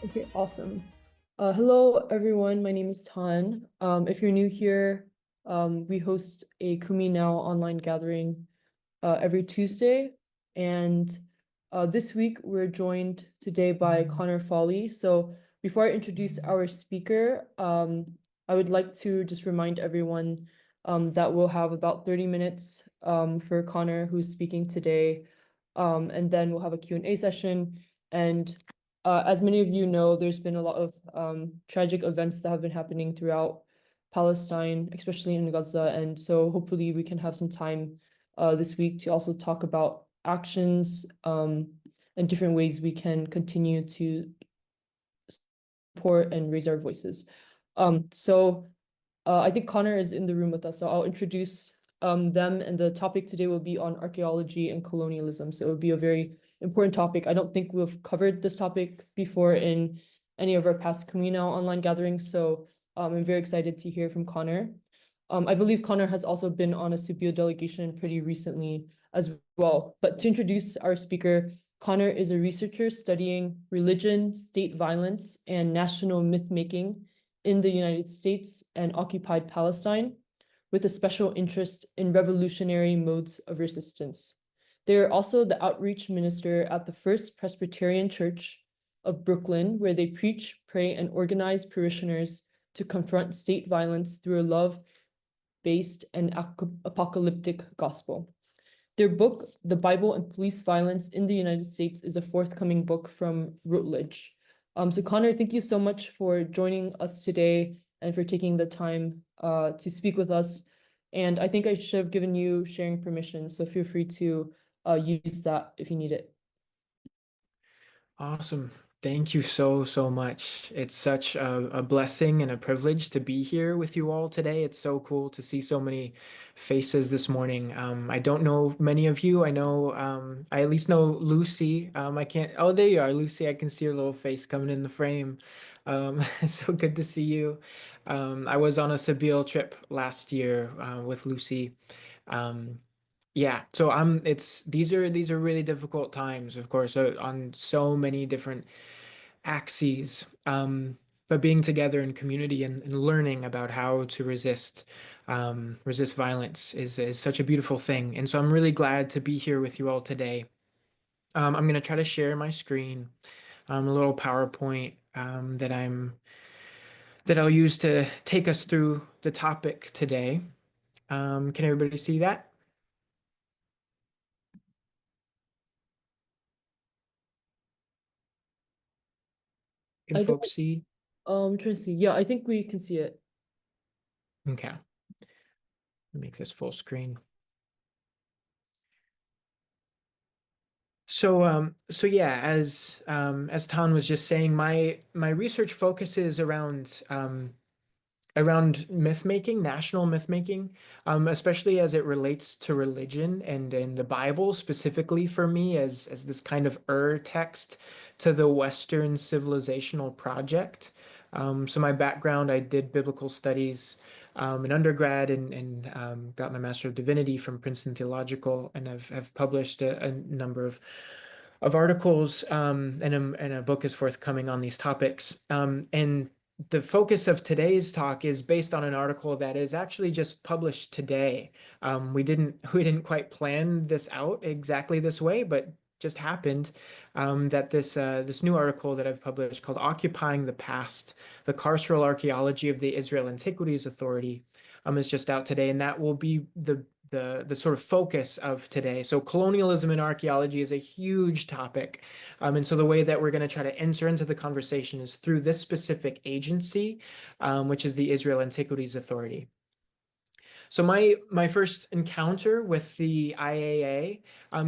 Okay, awesome. Hello, everyone. My name is Tan. If you're new here, we host a Kumi Now online gathering every Tuesday. And this week, we're joined today by Conor Foley. So before I introduce our speaker, I would like to just remind everyone that we'll have about 30 minutes for Conor, who's speaking today. And then we'll have a Q&A session. And as many of you know, there's been a lot of tragic events that have been happening throughout Palestine, especially in Gaza. And so hopefully we can have some time this week to also talk about actions and different ways we can continue to support and raise our voices. I think Conor is in the room with us, so I'll introduce them, and the topic today will be on archaeology and colonialism. So it would be a very important topic. I don't think we've covered this topic before in any of our past Communal online gatherings, so I'm very excited to hear from Conor. I believe Conor has also been on a Scipio delegation pretty recently as well. But to introduce our speaker, Conor is a researcher studying religion, state violence, and national myth-making in the United States and occupied Palestine, with a special interest in revolutionary modes of resistance. They are also the outreach minister at the First Presbyterian Church of Brooklyn, where they preach, pray, and organize parishioners to confront state violence through a love-based and apocalyptic gospel. Their book, The Bible and Police Violence in the United States, is a forthcoming book from Routledge. So Conor, thank you so much for joining us today and for taking the time to speak with us. And I think I should have given you sharing permission, so feel free to use that if you need it. Awesome. Thank you so much. It's such a blessing and a privilege to be here with you all today. It's so cool to see so many faces this morning. I don't know many of you. I know, I at least know Lucy. I can't, oh, there you are, Lucy. I can see your little face coming in the frame. So good to see you. I was on a Seville trip last year with Lucy. Um, yeah, so it's these are really difficult times, of course, on so many different axes. But being together in community and learning about how to resist violence is such a beautiful thing. And so I'm really glad to be here with you all today. I'm gonna try to share my screen, a little PowerPoint that I'll use to take us through the topic today. Can everybody see that? Can I don't, folks see? I'm trying to see. Yeah, I think we can see it. Okay. Make this full screen. So yeah, as Tan was just saying, my research focuses around myth making, national myth making, especially as it relates to religion and in the Bible specifically for me as this kind of text to the Western civilizational project. So my background, I did biblical studies in undergrad and got my Master of Divinity from Princeton Theological, and have published a number of articles, and a book is forthcoming on these topics. And the focus of today's talk is based on an article that is actually just published today. We didn't quite plan this out exactly this way, but just happened that this new article that I've published called "Occupying the Past: The Carceral Archaeology of the Israel Antiquities Authority" is just out today, and that will be the sort of focus of today. So colonialism and archaeology is a huge topic. And so the way that we're going to try to enter into the conversation is through this specific agency, which is the Israel Antiquities Authority. So my first encounter with the IAA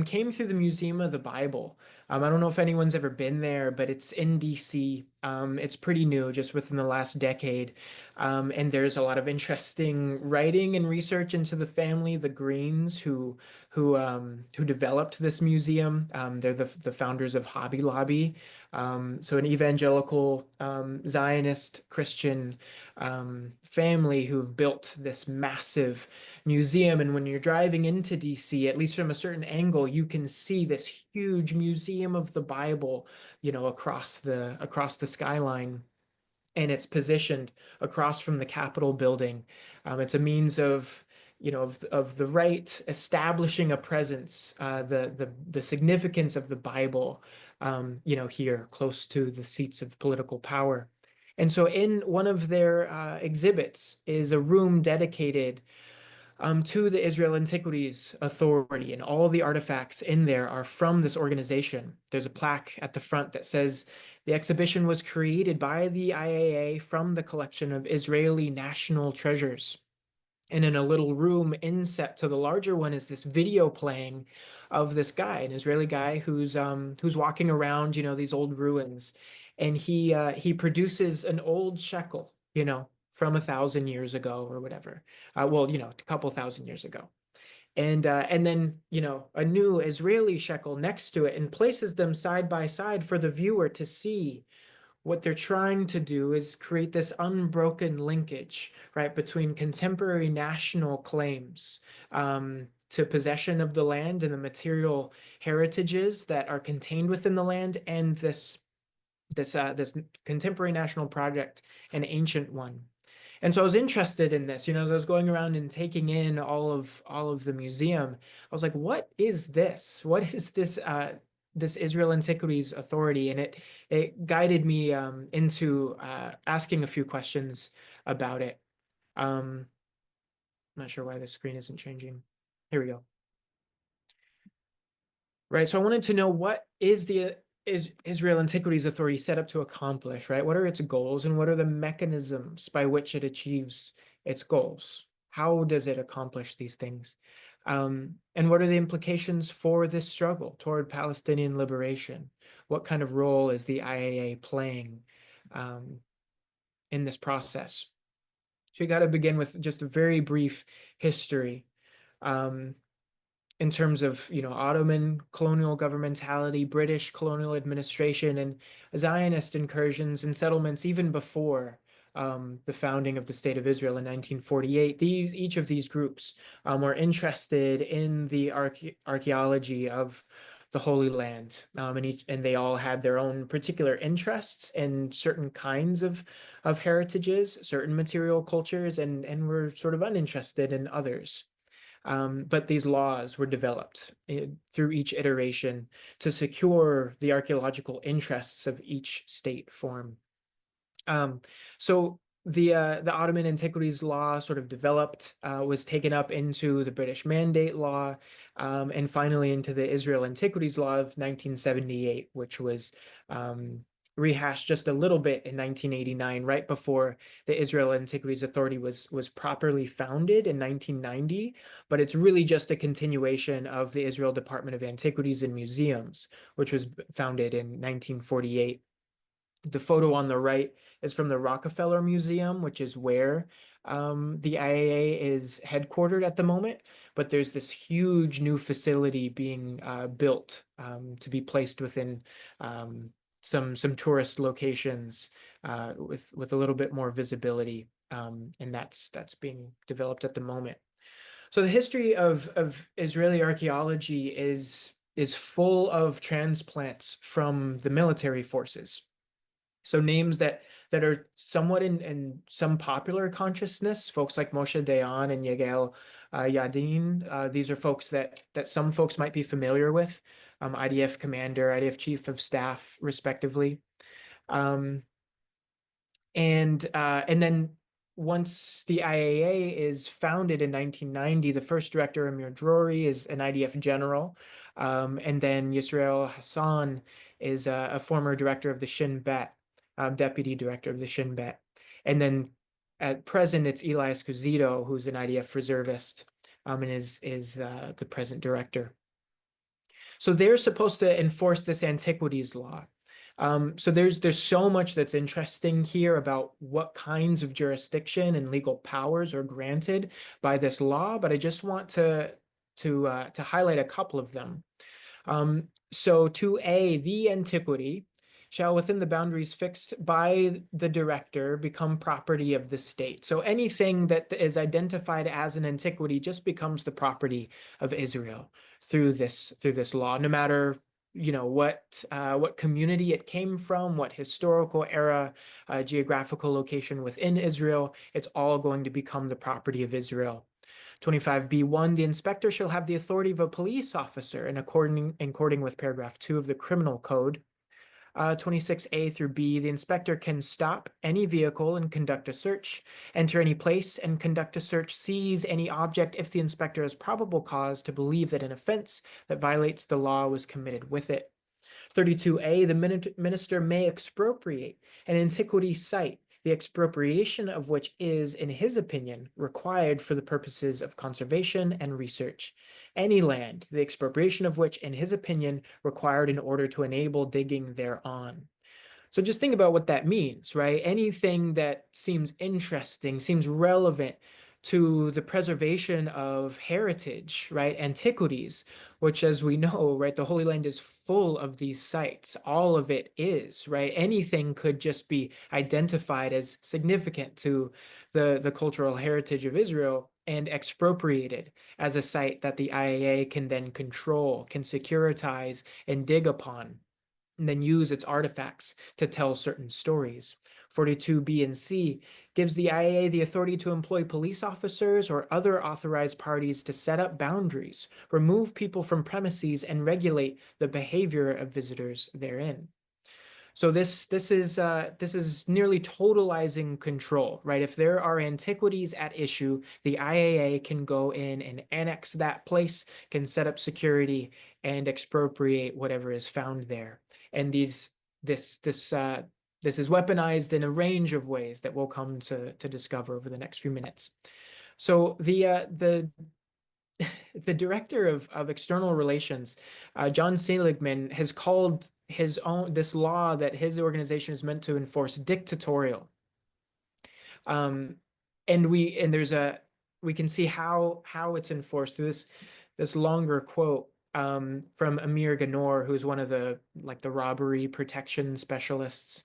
came through the Museum of the Bible. I don't know if anyone's ever been there, but it's in DC. It's pretty new, just within the last decade. And there's a lot of interesting writing and research into the family, the Greens, who developed this museum. They're the founders of Hobby Lobby. So an evangelical Zionist Christian family who've built this massive museum. And when you're driving into DC, at least from a certain angle, you can see this huge museum Museum of the Bible, across the skyline, and it's positioned across from the Capitol building. It's a means of, of the right establishing a presence, the significance of the Bible, here close to the seats of political power. And so, in one of their exhibits is a room dedicated to the Israel Antiquities Authority, and all the artifacts in there are from this organization. There's a plaque at the front that says the exhibition was created by the IAA from the collection of Israeli national treasures. And in a little room inset to the larger one is this video playing of this guy, an Israeli guy who's walking around, these old ruins, and he produces an old shekel, from 1,000 years ago or whatever. Well, a couple thousand years ago. And then, a new Israeli shekel next to it, and places them side by side for the viewer to see. What they're trying to do is create this unbroken linkage, right, between contemporary national claims to possession of the land and the material heritages that are contained within the land, and this contemporary national project, an ancient one. And so I was interested in this, as I was going around and taking in all of the museum. I was like, what is this? What is this Israel Antiquities Authority? And it guided me into asking a few questions about it. I'm not sure why the screen isn't changing. Here we go. Right. So I wanted to know, what is Israel Antiquities Authority set up to accomplish, right? What are its goals, and what are the mechanisms by which it achieves its goals? How does it accomplish these things? And what are the implications for this struggle toward Palestinian liberation? What kind of role is the IAA playing in this process? So you got to begin with just a very brief history. In terms of, Ottoman colonial governmentality, British colonial administration, and Zionist incursions and settlements even before the founding of the State of Israel in 1948. Each of these groups were interested in the archaeology of the Holy Land, and they all had their own particular interests in certain kinds of heritages, certain material cultures, and were sort of uninterested in others. But these laws were developed through each iteration to secure the archaeological interests of each state form. So the Ottoman Antiquities Law sort of developed, was taken up into the British Mandate Law, and finally into the Israel Antiquities Law of 1978, which was rehashed just a little bit in 1989, right before the Israel Antiquities Authority was properly founded in 1990. But it's really just a continuation of the Israel Department of Antiquities and Museums, which was founded in 1948. The photo on the right is from the Rockefeller Museum, which is where the IAA is headquartered at the moment. But there's this huge new facility being built to be placed within some tourist locations with a little bit more visibility, and that's being developed at the moment. So the history of Israeli archaeology is full of transplants from the military forces. So names that are somewhat in some popular consciousness, folks like Moshe Dayan and Yigal Yadin. These are folks that some folks might be familiar with, IDF commander, IDF chief of staff, respectively. And then once the IAA is founded in 1990, the first director, Amir Drori, is an IDF general. And then Yisrael Hassan is a former director of the Shin Bet, deputy director of the Shin Bet. And then at present, it's Eli Escuzito, who's an IDF reservist, and is the present director. So they're supposed to enforce this antiquities law. So there's so much that's interesting here about what kinds of jurisdiction and legal powers are granted by this law, but I just want to highlight a couple of them. So 2A, the antiquity shall, within the boundaries fixed by the director, become property of the state. So anything that is identified as an antiquity just becomes the property of Israel through this law, no matter what community it came from, what historical era, geographical location within Israel. It's all going to become the property of Israel. 25b1, the inspector shall have the authority of a police officer in according with paragraph 2 of the Criminal Code. 26a through b, the inspector can stop any vehicle and conduct a search, enter any place and conduct a search, seize any object if the inspector has probable cause to believe that an offense that violates the law was committed with it. 32a, the minister may expropriate an antiquity site, the expropriation of which is, in his opinion, required for the purposes of conservation and research. Any land, the expropriation of which, in his opinion, required in order to enable digging thereon. So just think about what that means, right? Anything that seems interesting, seems relevant to the preservation of heritage, right? Antiquities, which, as we know, right, the Holy Land is full of these sites. All of it is, right? Anything could just be identified as significant to the cultural heritage of Israel and expropriated as a site that the IAA can then control, can securitize, and dig upon, and then use its artifacts to tell certain stories. 42b and c gives the IAA the authority to employ police officers or other authorized parties to set up boundaries, remove people from premises, and regulate the behavior of visitors therein. So this is nearly totalizing control, right? If there are antiquities at issue, the IAA can go in and annex that place, can set up security, and expropriate whatever is found there. And this is weaponized in a range of ways that we'll come to discover over the next few minutes. So the director of external relations, John Seligman, has called this law that his organization is meant to enforce dictatorial. And we can see how it's enforced through this longer quote from Amir Ganor, who's one of the robbery protection specialists.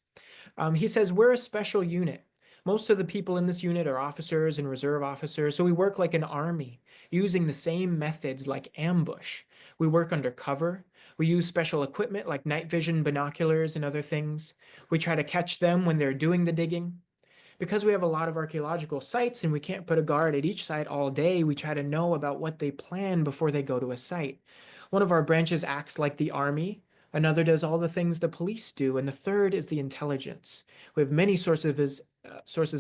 He says, "We're a special unit. Most of the people in this unit are officers and reserve officers, so we work like an army, using the same methods like ambush. We work under cover. We use special equipment like night vision, binoculars, and other things. We try to catch them when they're doing the digging. Because we have a lot of archaeological sites and we can't put a guard at each site all day, we try to know about what they plan before they go to a site. One of our branches acts like the army, another does all the things the police do, and the third is the intelligence. We have many sources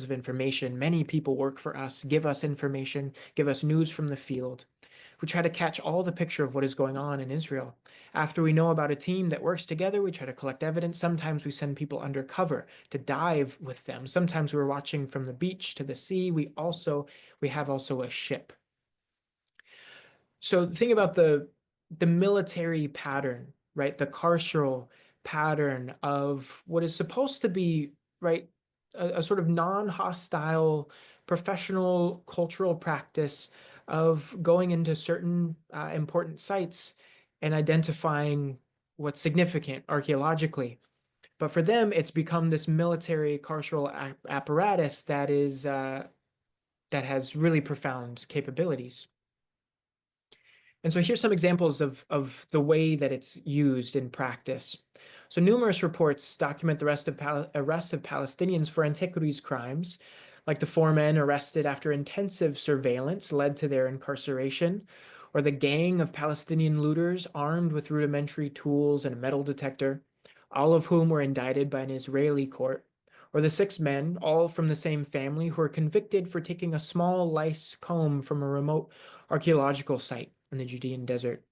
of information. Many people work for us, give us information, give us news from the field. We try to catch all the picture of what is going on in Israel. After we know about a team that works together, we try to collect evidence. Sometimes we send people undercover to dive with them. Sometimes we're watching from the beach to the sea. We have also a ship." So think about the military pattern, right? The carceral pattern of what is supposed to be, right, a sort of non-hostile professional cultural practice of going into certain important sites and identifying what's significant archaeologically. But for them, it's become this military carceral apparatus that has really profound capabilities. And so here's some examples of the way that it's used in practice. So numerous reports document the arrest of Palestinians for antiquities crimes, like the 4 men arrested after intensive surveillance led to their incarceration, or the gang of Palestinian looters armed with rudimentary tools and a metal detector, all of whom were indicted by an Israeli court, or the 6 men, all from the same family, who were convicted for taking a small lice comb from a remote archaeological site in the Judean desert.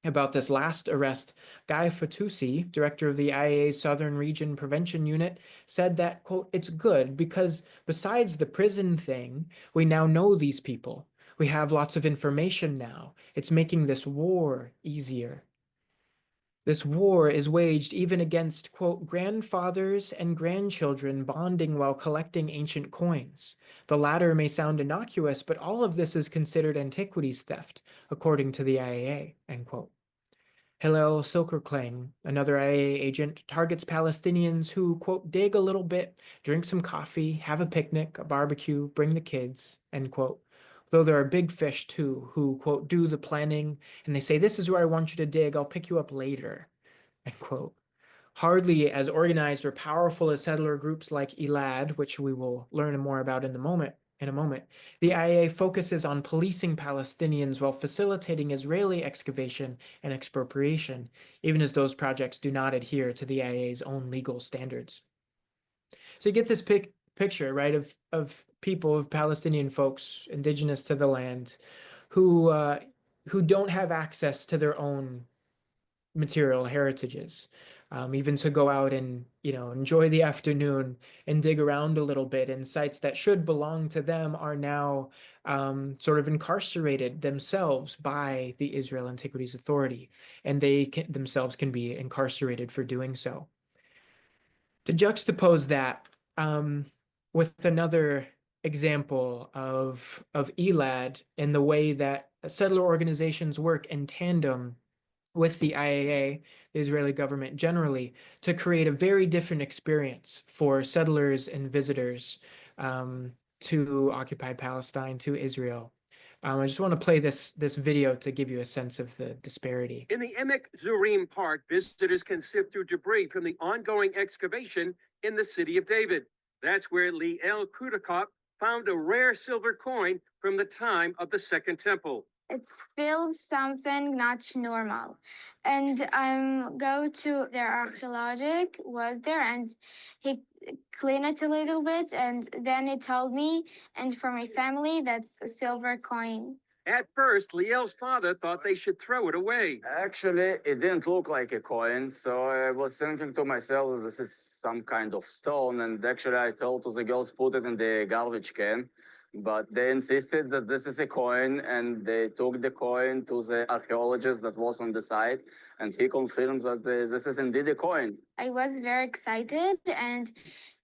About this last arrest, Guy Fatoussi, director of the IAA's Southern Region Prevention Unit, said that, quote, "It's good because besides the prison thing, we now know these people. We have lots of information now. It's making this war easier. This war is waged even against, quote, grandfathers and grandchildren bonding while collecting ancient coins. The latter may sound innocuous, but all of this is considered antiquities theft, according to the IAA," end quote. Hillel Silkerklang, another IAA agent, targets Palestinians who, quote, "dig a little bit, drink some coffee, have a picnic, a barbecue, bring the kids," end quote. Though there are big fish too who, quote, "do the planning and they say, 'This is where I want you to dig, I'll pick you up later,'" end quote. Hardly as organized or powerful as settler groups like Elad, which we will learn more about in a moment, the IAA focuses on policing Palestinians while facilitating Israeli excavation and expropriation, even as those projects do not adhere to the IAA's own legal standards. So you get this picture, right, of people, of Palestinian folks indigenous to the land, who don't have access to their own material heritages. Even to go out and, enjoy the afternoon and dig around a little bit, and sites that should belong to them are now sort of incarcerated themselves by the Israel Antiquities Authority, and themselves can be incarcerated for doing so. To juxtapose that with another example of ELAD and the way that settler organizations work in tandem with the IAA, the Israeli government generally, to create a very different experience for settlers and visitors to occupied Palestine, to Israel. I just want to play this video to give you a sense of the disparity. In the Emek Zurim Park, visitors can sift through debris from the ongoing excavation in the city of David. That's where Liel Kudakop found a rare silver coin from the time of the Second Temple. It feels something not normal. And go to their archaeology was there, and he cleaned it a little bit, and then he told me and for my family that's a silver coin. At first, Liel's father thought they should throw it away. Actually, it didn't look like a coin, so I was thinking to myself, this is some kind of stone, and actually I told to the girls put it in the garbage can. But they insisted that this is a coin, and they took the coin to the archaeologist that was on the site, and he confirmed that this is indeed a coin. I was very excited, and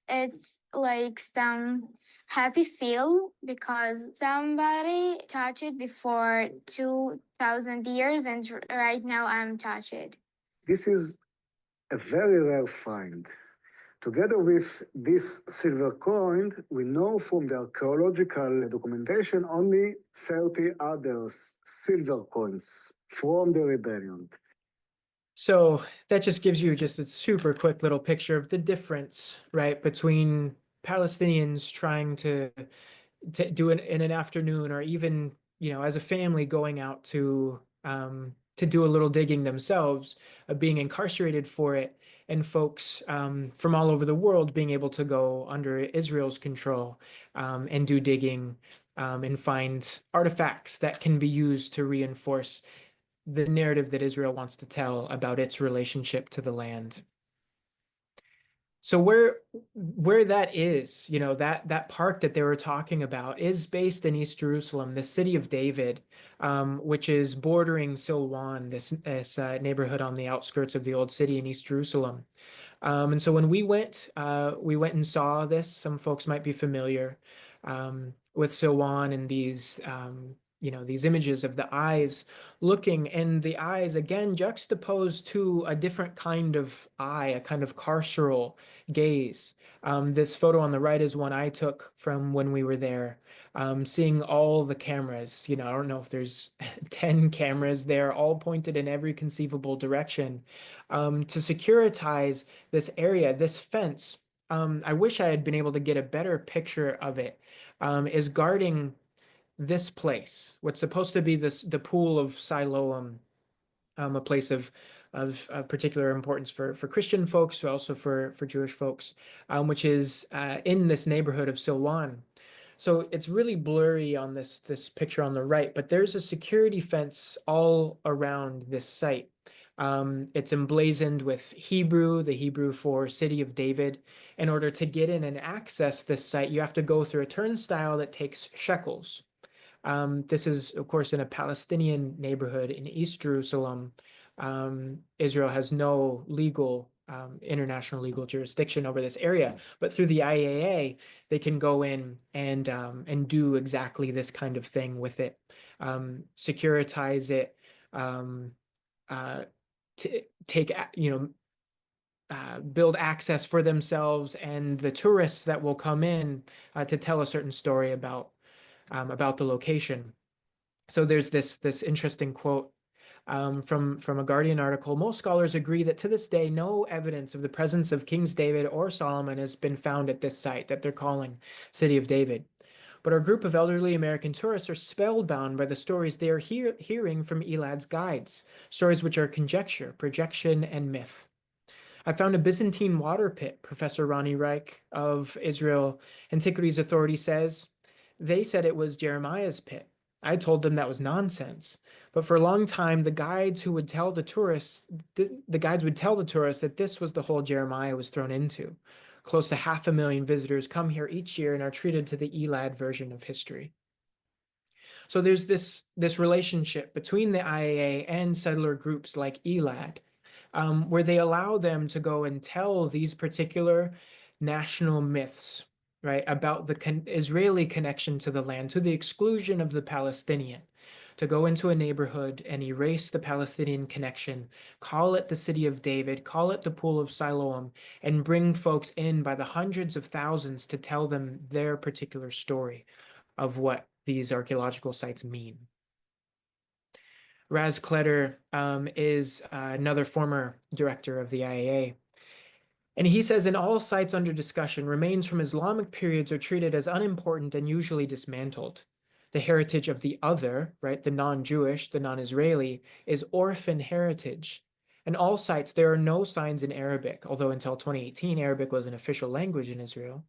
it's like some happy feel because somebody touched it before 2,000 years, and right now I'm touched. This is a very rare find. Together with this silver coin, we know from the archaeological documentation only 30 other silver coins from the rebellion. So that just gives you just a super quick little picture of the difference, right, between Palestinians trying to do it in an afternoon, or even, as a family going out to do a little digging themselves, being incarcerated for it, and folks from all over the world being able to go under Israel's control and do digging and find artifacts that can be used to reinforce the narrative that Israel wants to tell about its relationship to the land. So where that is, that park that they were talking about is based in East Jerusalem, the city of David, which is bordering Silwan, this neighborhood on the outskirts of the old city in East Jerusalem. And so when we went and saw this. Some folks might be familiar with Silwan and these images of the eyes looking, and the eyes again juxtaposed to a different kind of eye, a kind of carceral gaze. This photo on the right is one I took from when we were there, seeing all the cameras. I don't know if there's 10 cameras there, all pointed in every conceivable direction to securitize this area, this fence. I wish I had been able to get a better picture of it, is guarding this place, what's supposed to be the pool of Siloam, a place of particular importance for Christian folks, but also for Jewish folks, which is in this neighborhood of Silwan. So it's really blurry on this picture on the right, but there's a security fence all around this site. It's emblazoned with Hebrew, the Hebrew for City of David. In order to get in and access this site, you have to go through a turnstile that takes shekels. This is, of course, in a Palestinian neighborhood in East Jerusalem. Israel has no international legal jurisdiction over this area, but through the IAA, they can go in and do exactly this kind of thing with it, securitize it, build access for themselves and the tourists that will come in to tell a certain story about the location. So there's this interesting quote from a Guardian article, most scholars agree that to this day, no evidence of the presence of Kings David or Solomon has been found at this site that they're calling City of David. But our group of elderly American tourists are spellbound by the stories they are hearing from Elad's guides, stories which are conjecture, projection, and myth. I found a Byzantine water pit, Professor Ronnie Reich of Israel Antiquities Authority says. They said it was Jeremiah's pit. I told them that was nonsense. But for a long time, the guides would tell the tourists that this was the hole Jeremiah was thrown into. Close to 500,000 visitors come here each year and are treated to the Elad version of history. So there's this relationship between the IAA and settler groups like Elad, where they allow them to go and tell these particular national myths, right, about the Israeli connection to the land, to the exclusion of the Palestinian, to go into a neighborhood and erase the Palestinian connection, call it the City of David, call it the Pool of Siloam, and bring folks in by the hundreds of thousands to tell them their particular story of what these archaeological sites mean. Raz Kletter is another former director of the IAA. And he says, in all sites under discussion, remains from Islamic periods are treated as unimportant and usually dismantled. The heritage of the other, right, the non-Jewish, the non-Israeli, is orphan heritage. In all sites, there are no signs in Arabic, although until 2018, Arabic was an official language in Israel.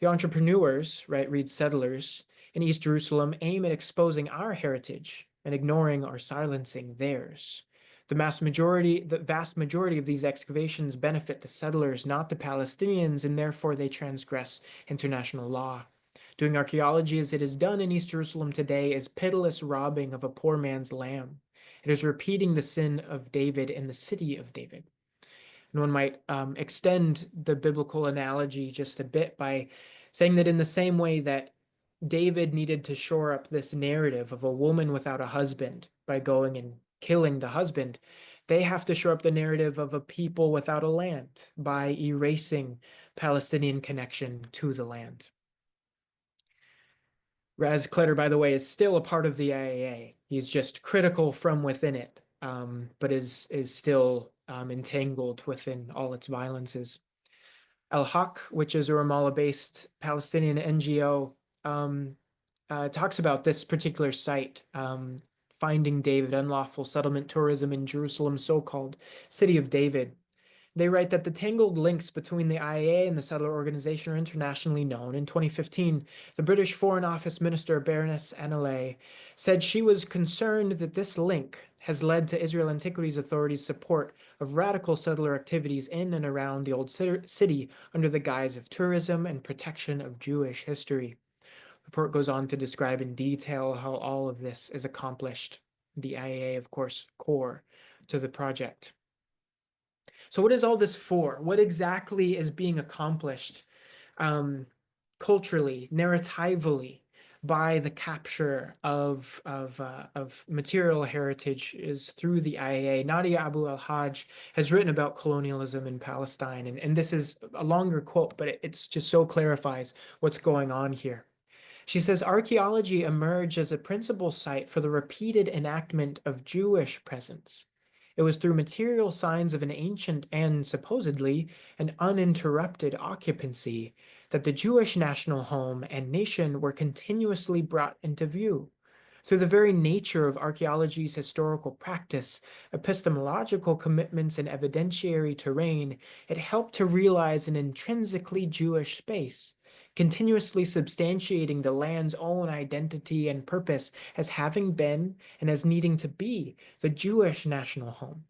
The entrepreneurs, right, read settlers, in East Jerusalem aim at exposing our heritage and ignoring or silencing theirs. The vast majority of these excavations benefit the settlers, not the Palestinians, and therefore they transgress international law. Doing archaeology as it is done in East Jerusalem today is pitiless robbing of a poor man's lamb. It is repeating the sin of David in the City of David. And one might extend the biblical analogy just a bit by saying that in the same way that David needed to shore up this narrative of a woman without a husband by going and killing the husband, they have to shore up the narrative of a people without a land by erasing Palestinian connection to the land. Raz Kletter, by the way, is still a part of the IAA. He's just critical from within it, but is still entangled within all its violences. Al-Haq, which is a Ramallah-based Palestinian NGO, talks about this particular site, Finding David, Unlawful Settlement Tourism in Jerusalem's so-called City of David. They write that the tangled links between the IAA and the settler organization are internationally known. In 2015, the British Foreign Office Minister Baroness Annalay said she was concerned that this link has led to Israel Antiquities Authority's support of radical settler activities in and around the old city under the guise of tourism and protection of Jewish history. The report goes on to describe in detail how all of this is accomplished. The IAA, of course, core to the project. So what is all this for? What exactly is being accomplished culturally, narratively, by the capture of material heritage is through the IAA. Nadia Abu al-Hajj has written about colonialism in Palestine, and this is a longer quote, but it's just so clarifies what's going on here. She says, archaeology emerged as a principal site for the repeated enactment of Jewish presence. It was through material signs of an ancient and supposedly an uninterrupted occupancy that the Jewish national home and nation were continuously brought into view. Through the very nature of archaeology's historical practice, epistemological commitments, and evidentiary terrain, it helped to realize an intrinsically Jewish space, continuously substantiating the land's own identity and purpose as having been and as needing to be the Jewish national home.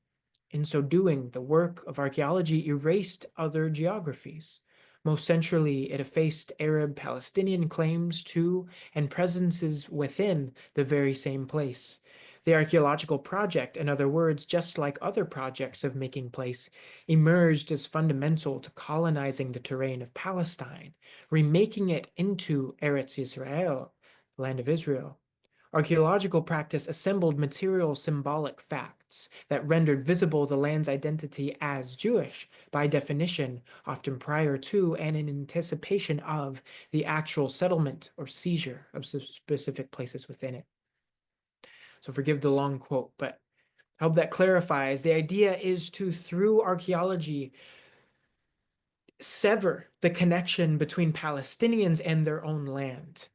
In so doing, the work of archaeology erased other geographies. Most centrally, it effaced Arab-Palestinian claims to and presences within the very same place. The archaeological project, in other words, just like other projects of making place, emerged as fundamental to colonizing the terrain of Palestine, remaking it into Eretz Yisrael, the land of Israel. Archaeological practice assembled material symbolic facts that rendered visible the land's identity as Jewish, by definition, often prior to and in anticipation of the actual settlement or seizure of specific places within it. So forgive the long quote, but I hope that clarifies. The idea is to, through archaeology, sever the connection between Palestinians and their own land,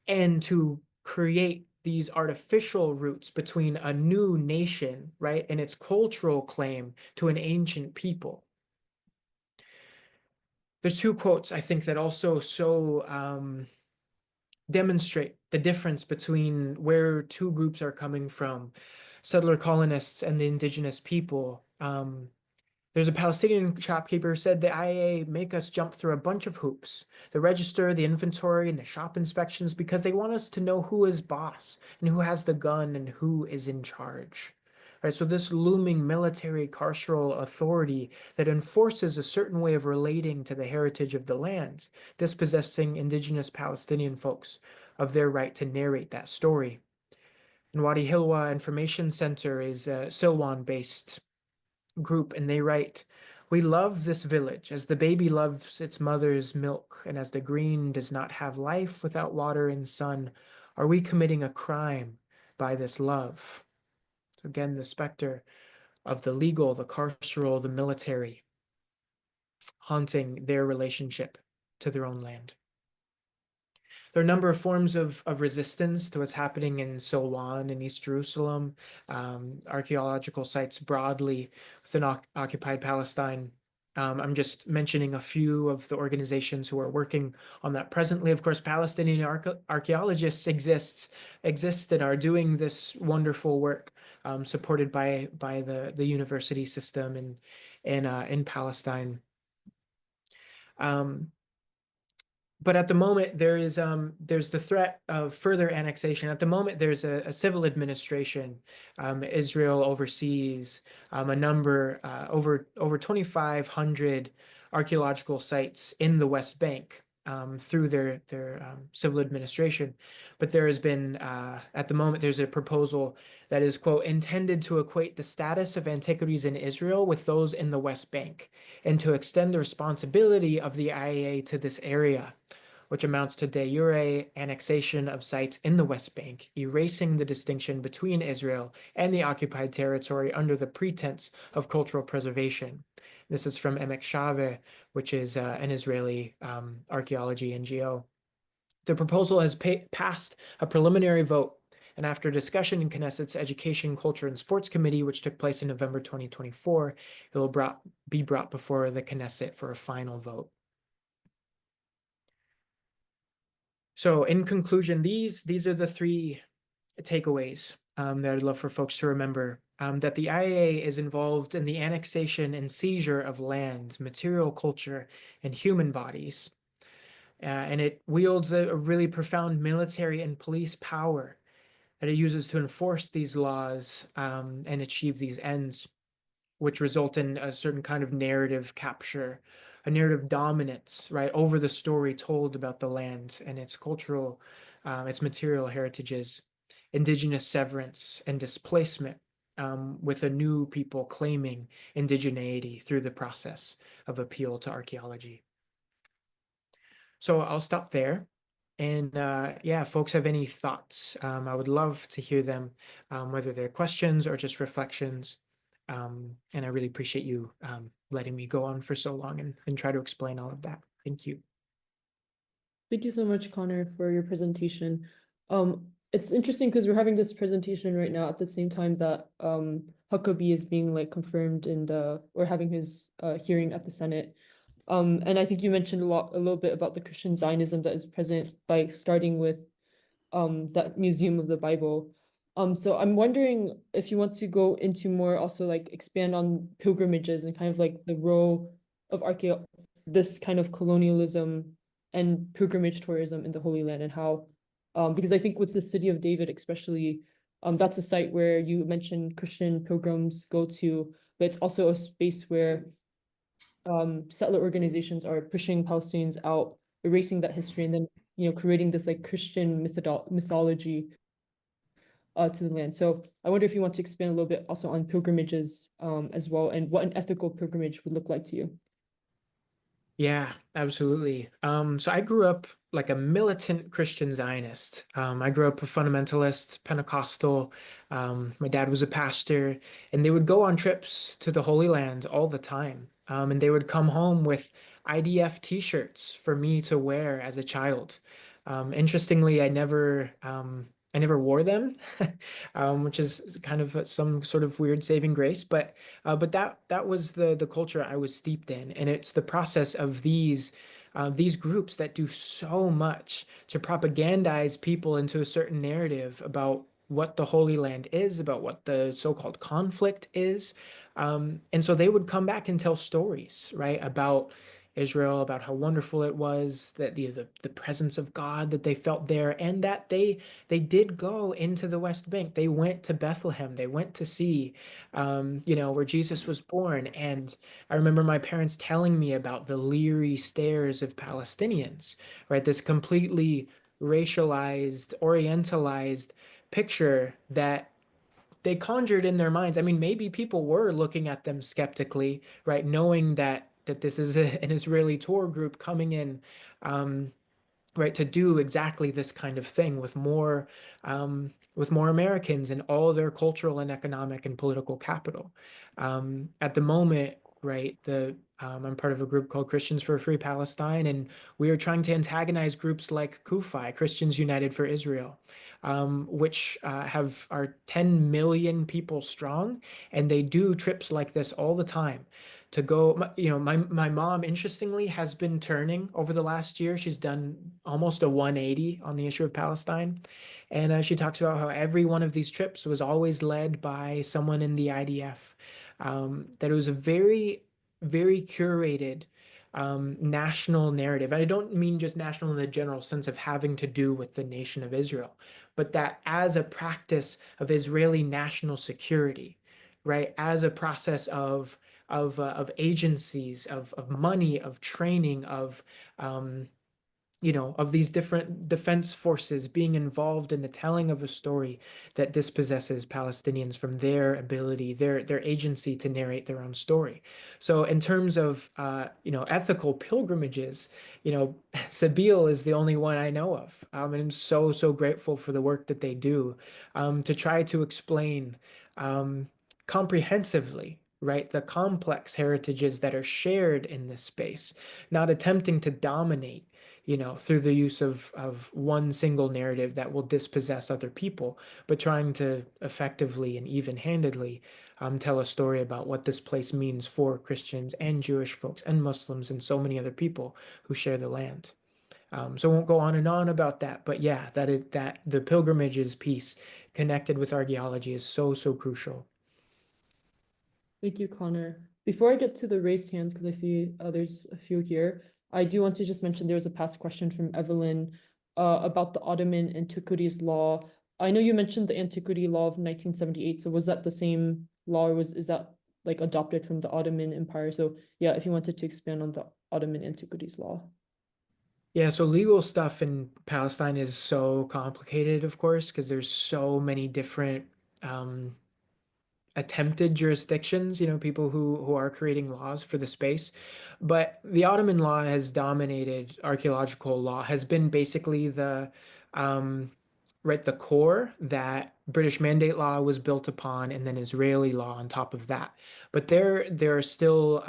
and to create these artificial roots between a new nation, right, and its cultural claim to an ancient people. There's two quotes, I think, that also demonstrate the difference between where two groups are coming from, settler colonists and the indigenous people. There's a Palestinian shopkeeper who said the IAA make us jump through a bunch of hoops, the register, the inventory, and the shop inspections, because they want us to know who is boss and who has the gun and who is in charge. Right, so this looming military carceral authority that enforces a certain way of relating to the heritage of the land, dispossessing indigenous Palestinian folks of their right to narrate that story. And Wadi Hilwa Information Center is a Silwan-based group, and they write, "We love this village as the baby loves its mother's milk, and as the green does not have life without water and sun, are we committing a crime by this love?" Again, the specter of the legal, the carceral, the military, haunting their relationship to their own land. There are a number of forms of resistance to what's happening in Silwan in East Jerusalem, archaeological sites broadly within occupied Palestine. I'm just mentioning a few of the organizations who are working on that presently. Of course, Palestinian archaeologists exist and are doing this wonderful work, supported by the university system in Palestine. But at the moment, there's the threat of further annexation. At the moment, there's a civil administration. Israel oversees a number, over 2,500 archaeological sites in the West Bank through their civil administration. But there has been, at the moment, there's a proposal that is, quote, intended to equate the status of antiquities in Israel with those in the West Bank, and to extend the responsibility of the IAA to this area, which amounts to de jure annexation of sites in the West Bank, erasing the distinction between Israel and the occupied territory under the pretense of cultural preservation. This is from Emek Shave, which is an Israeli archaeology NGO. The proposal has passed a preliminary vote, and after discussion in Knesset's Education, Culture, and Sports Committee, which took place in November 2024, it will be brought before the Knesset for a final vote. So in conclusion, these are the three takeaways that I'd love for folks to remember. That the IAA is involved in the annexation and seizure of land, material culture, and human bodies. And it wields a really profound military and police power that it uses to enforce these laws and achieve these ends, which result in a certain kind of narrative capture, a narrative dominance, right, over the story told about the land and its cultural, its material heritages, indigenous severance and displacement, with a new people claiming indigeneity through the process of appeal to archaeology. So I'll stop there. And yeah, folks have any thoughts, I would love to hear them, whether they're questions or just reflections. And I really appreciate you letting me go on for so long and try to explain all of that. Thank you. Thank you so much, Conor, for your presentation. It's interesting because we're having this presentation right now at the same time that Huckabee is being like confirmed or having his hearing at the Senate. And I think you mentioned a little bit about the Christian Zionism that is present by starting with that Museum of the Bible. So I'm wondering if you want to go into more, also like expand on pilgrimages and kind of like the role of this kind of colonialism and pilgrimage tourism in the Holy Land, and how, because I think with the city of David especially, that's a site where you mentioned Christian pilgrims go to, but it's also a space where settler organizations are pushing Palestinians out, erasing that history, and then creating this like Christian mythology to the land. So I wonder if you want to expand a little bit also on pilgrimages as well, and what an ethical pilgrimage would look like to you. Yeah, absolutely. So I grew up like a militant Christian Zionist. I grew up a fundamentalist, Pentecostal. My dad was a pastor, and they would go on trips to the Holy Land all the time. And they would come home with IDF t-shirts for me to wear as a child. Interestingly, I never wore them, which is kind of some sort of weird saving grace. But that was the culture I was steeped in, and it's the process of these groups that do so much to propagandize people into a certain narrative about what the Holy Land is, about what the so-called conflict is. And so they would come back and tell stories, right, about Israel, about how wonderful it was, that the presence of God that they felt there, and that they did go into the West Bank. They went to Bethlehem. They went to see, where Jesus was born. And I remember my parents telling me about the leery stares of Palestinians, right? This completely racialized, orientalized picture that they conjured in their minds. I mean, maybe people were looking at them skeptically, right? Knowing that this is an Israeli tour group coming in, um, right, to do exactly this kind of thing with more Americans and all their cultural and economic and political capital. At the moment, right, I'm part of a group called Christians for a Free Palestine, and we are trying to antagonize groups like CUFI, Christians United for Israel, which are 10 million people strong, and they do trips like this all the time to go. My mom, interestingly, has been turning over the last year. She's done almost a 180 on the issue of Palestine. And she talks about how every one of these trips was always led by someone in the IDF. That it was a very, very curated national narrative. And I don't mean just national in the general sense of having to do with the nation of Israel, but that as a practice of Israeli national security, right? As a process of agencies, of money, of training, um, of these different defense forces being involved in the telling of a story that dispossesses Palestinians from their ability, their agency to narrate their own story. So in terms of ethical pilgrimages, Sabeel is the only one I know of. And I'm so grateful for the work that they do to try to explain comprehensively, right, the complex heritages that are shared in this space, not attempting to dominate, through the use of one single narrative that will dispossess other people, but trying to effectively and even-handedly tell a story about what this place means for Christians and Jewish folks and Muslims and so many other people who share the land. So I won't go on and on about that, but yeah, that the pilgrimages piece connected with archaeology is so crucial. Thank you, Connor. Before I get to the raised hands, because I see there's a few here, I do want to just mention there was a past question from Evelyn about the Ottoman Antiquities Law. I know you mentioned the Antiquity Law of 1978. So was that the same law, or is that like adopted from the Ottoman Empire? So yeah, if you wanted to expand on the Ottoman Antiquities Law. Yeah, so legal stuff in Palestine is so complicated, of course, because there's so many different um, attempted jurisdictions, people who are creating laws for the space. But the Ottoman law has dominated archaeological law, has been basically um, the core that British Mandate law was built upon, and then Israeli law on top of that. But there are still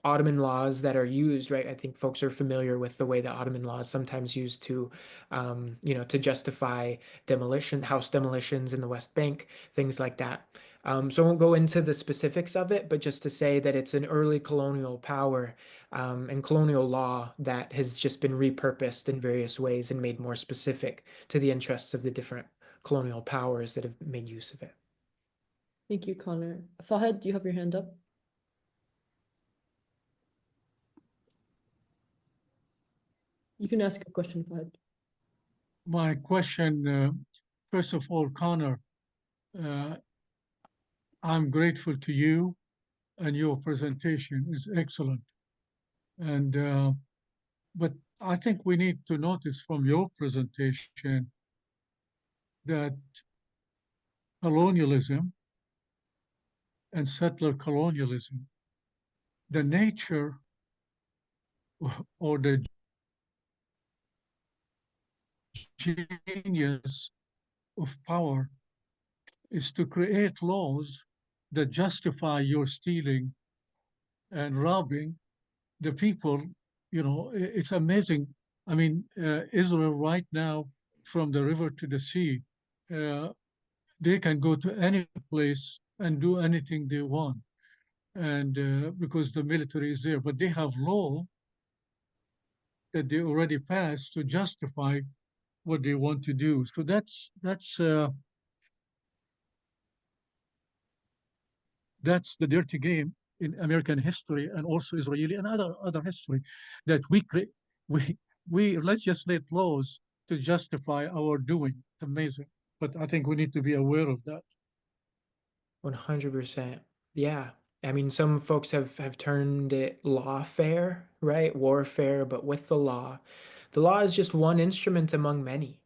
Ottoman laws that are used, right? I think folks are familiar with the way the Ottoman law is sometimes used to, to justify house demolitions in the West Bank, things like that. So I won't go into the specifics of it, but just to say that it's an early colonial power and colonial law that has just been repurposed in various ways and made more specific to the interests of the different colonial powers that have made use of it. Thank you, Connor. Fahed, do you have your hand up? You can ask a question, Fahed. My question, first of all, Connor, uh, I'm grateful to you, and your presentation is excellent. And but I think we need to notice from your presentation that colonialism and settler colonialism, the nature or the genius of power is to create laws that justify your stealing and robbing the people. You know, it's amazing. I mean, Israel right now, from the river to the sea, uh, they can go to any place and do anything they want, and because the military is there, but they have law that they already passed to justify what they want to do. So that's the dirty game in American history and also Israeli and other history, that we we legislate laws to justify our doing. It's amazing, but I think we need to be aware of that. 100%. Yeah. I mean, some folks have turned it lawfare, right? Warfare, but with the law. The law is just one instrument among many.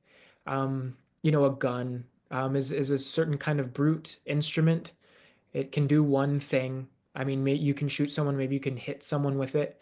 You know, a gun is a certain kind of brute instrument. It can do one thing. I mean, you can shoot someone, maybe you can hit someone with it,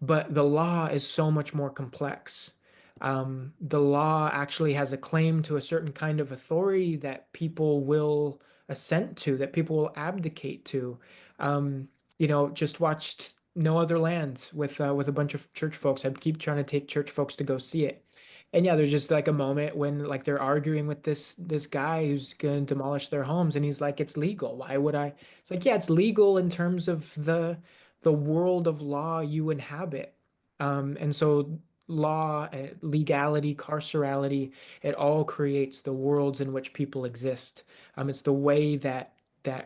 but the law is so much more complex. The law actually has a claim to a certain kind of authority that people will assent to, that people will abdicate to. Um, you know, just watched No Other Land with a bunch of church folks. I keep trying to take church folks to go see it. And yeah, there's just like a moment when like they're arguing with this guy who's going to demolish their homes, and he's like, "It's legal. Why would I?" It's like, yeah, it's legal in terms of the world of law you inhabit. And so law, legality, carcerality, it all creates the worlds in which people exist. It's the way that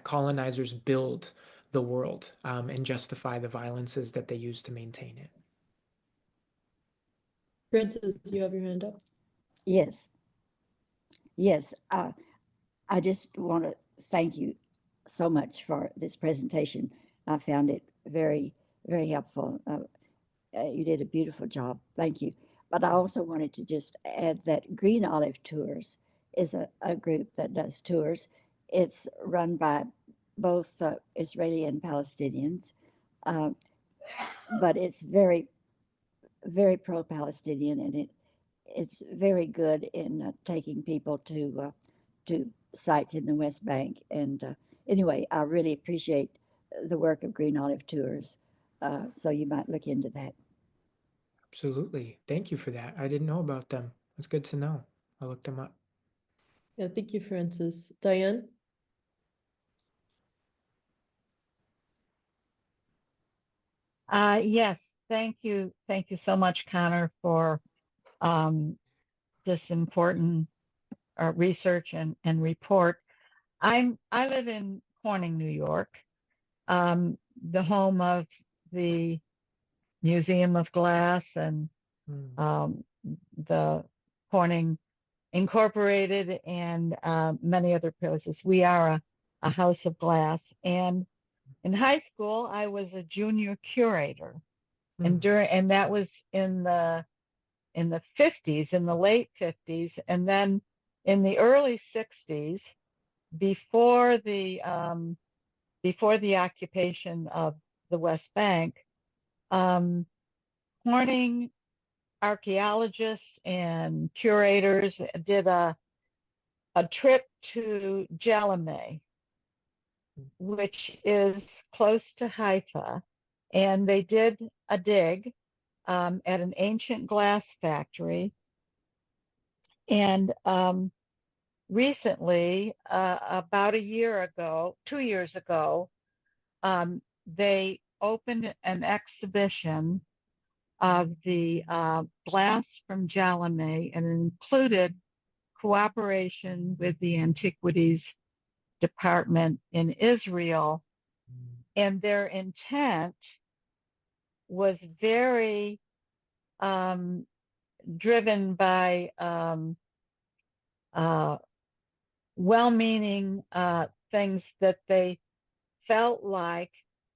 colonizers build the world, and justify the violences that they use to maintain it. Francis, you have your hand up. Yes. Yes. I just want to thank you so much for this presentation. I found it very, very helpful. You did a beautiful job. Thank you. But I also wanted to just add that Green Olive Tours is a group that does tours. It's run by both Israeli and Palestinians, but it's very, very pro-Palestinian, and it's very good in taking people to sites in the West Bank. And anyway, I really appreciate the work of Green Olive Tours. So you might look into that. Absolutely. Thank you for that. I didn't know about them. It's good to know. I'll look them up. Yeah, thank you, Francis. Diane? Yes, thank you. Thank you so much, Conor, for this important research and report. I live in Corning, New York, the home of the Museum of Glass and the Corning Incorporated and many other places. We are a house of glass. And in high school, I was a junior curator. And that was in the 50s, in the late 50s, and then in the early 60s, before the occupation of the West Bank, Corning archaeologists and curators did a trip to Jalomay, which is close to Haifa, and they did a dig at an ancient glass factory. And recently, about a year ago, 2 years ago, they opened an exhibition of the glass from Jalomay, and it included cooperation with the Antiquities Department in Israel. And their intent was very driven by well-meaning things that they felt like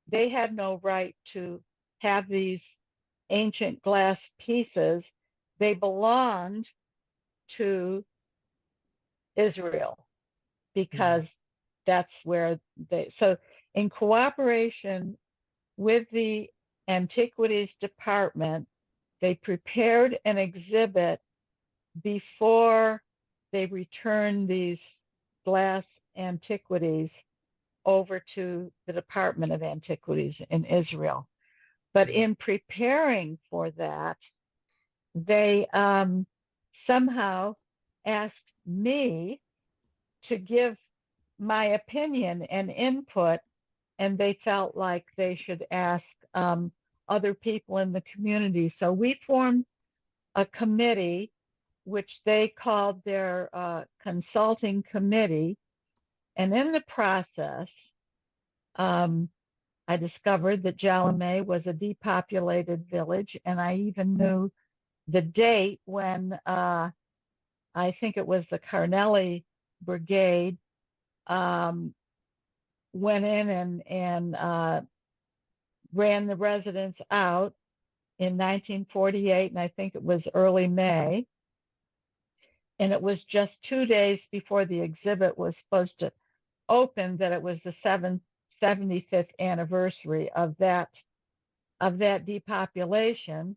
they had no right to have these ancient glass pieces. They belonged to Israel because that's where so in cooperation with the Antiquities Department, they prepared an exhibit before they returned these glass antiquities over to the Department of Antiquities in Israel. But in preparing for that, they somehow asked me to give my opinion and input, and they felt like they should ask other people in the community. So we formed a committee, which they called their consulting committee. And in the process, I discovered that Jalame was a depopulated village, and I even knew the date when I think it was the Carnelli Brigade went in and ran the residents out in 1948, and I think it was early May. And it was just 2 days before the exhibit was supposed to open that it was the 75th anniversary of that depopulation.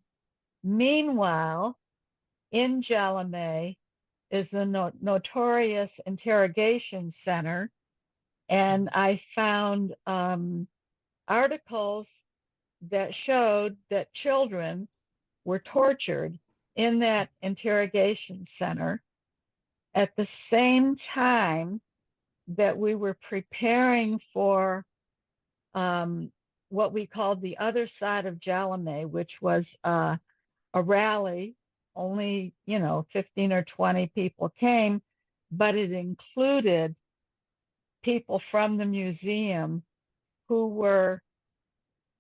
Meanwhile, in Jalame is the notorious interrogation center, and I found articles that showed that children were tortured in that interrogation center at the same time that we were preparing for what we called the other side of Jalame, which was a rally. Only, 15 or 20 people came, but it included people from the museum who were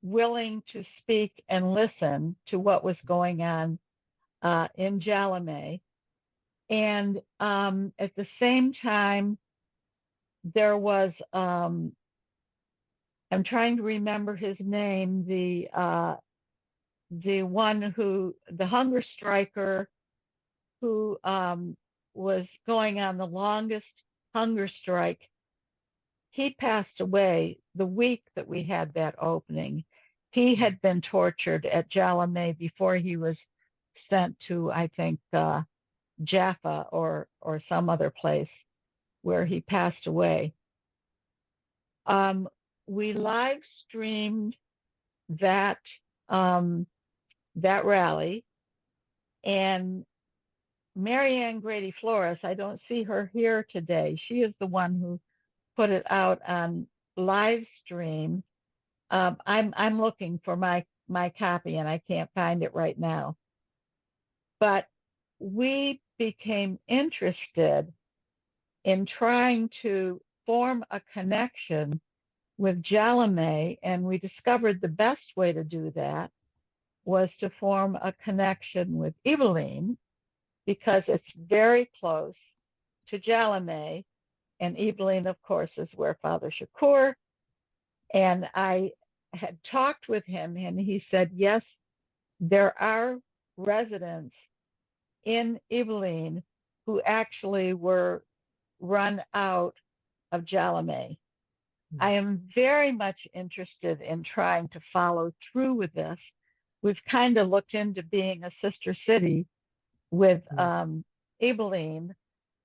willing to speak and listen to what was going on in Jalame. And at the same time, there was, I'm trying to remember his name, the hunger striker who was going on the longest hunger strike. He passed away the week that we had that opening. He had been tortured at Jalame before he was sent to, I think, Jaffa or some other place where he passed away. We live streamed that rally, and Marianne Grady Flores, I don't see her here today. She is the one who put it out on live stream. I'm looking for my copy and I can't find it right now. But we became interested in trying to form a connection with Jalame, and we discovered the best way to do that was to form a connection with Ibeline, because it's very close to Jalame, and Ibeline, of course, is where Father Shakur. And I had talked with him, and he said, yes, there are residents in Ibeline who actually were run out of Jalame. I am very much interested in trying to follow through with this. We've kind of looked into being a sister city with Ibeline,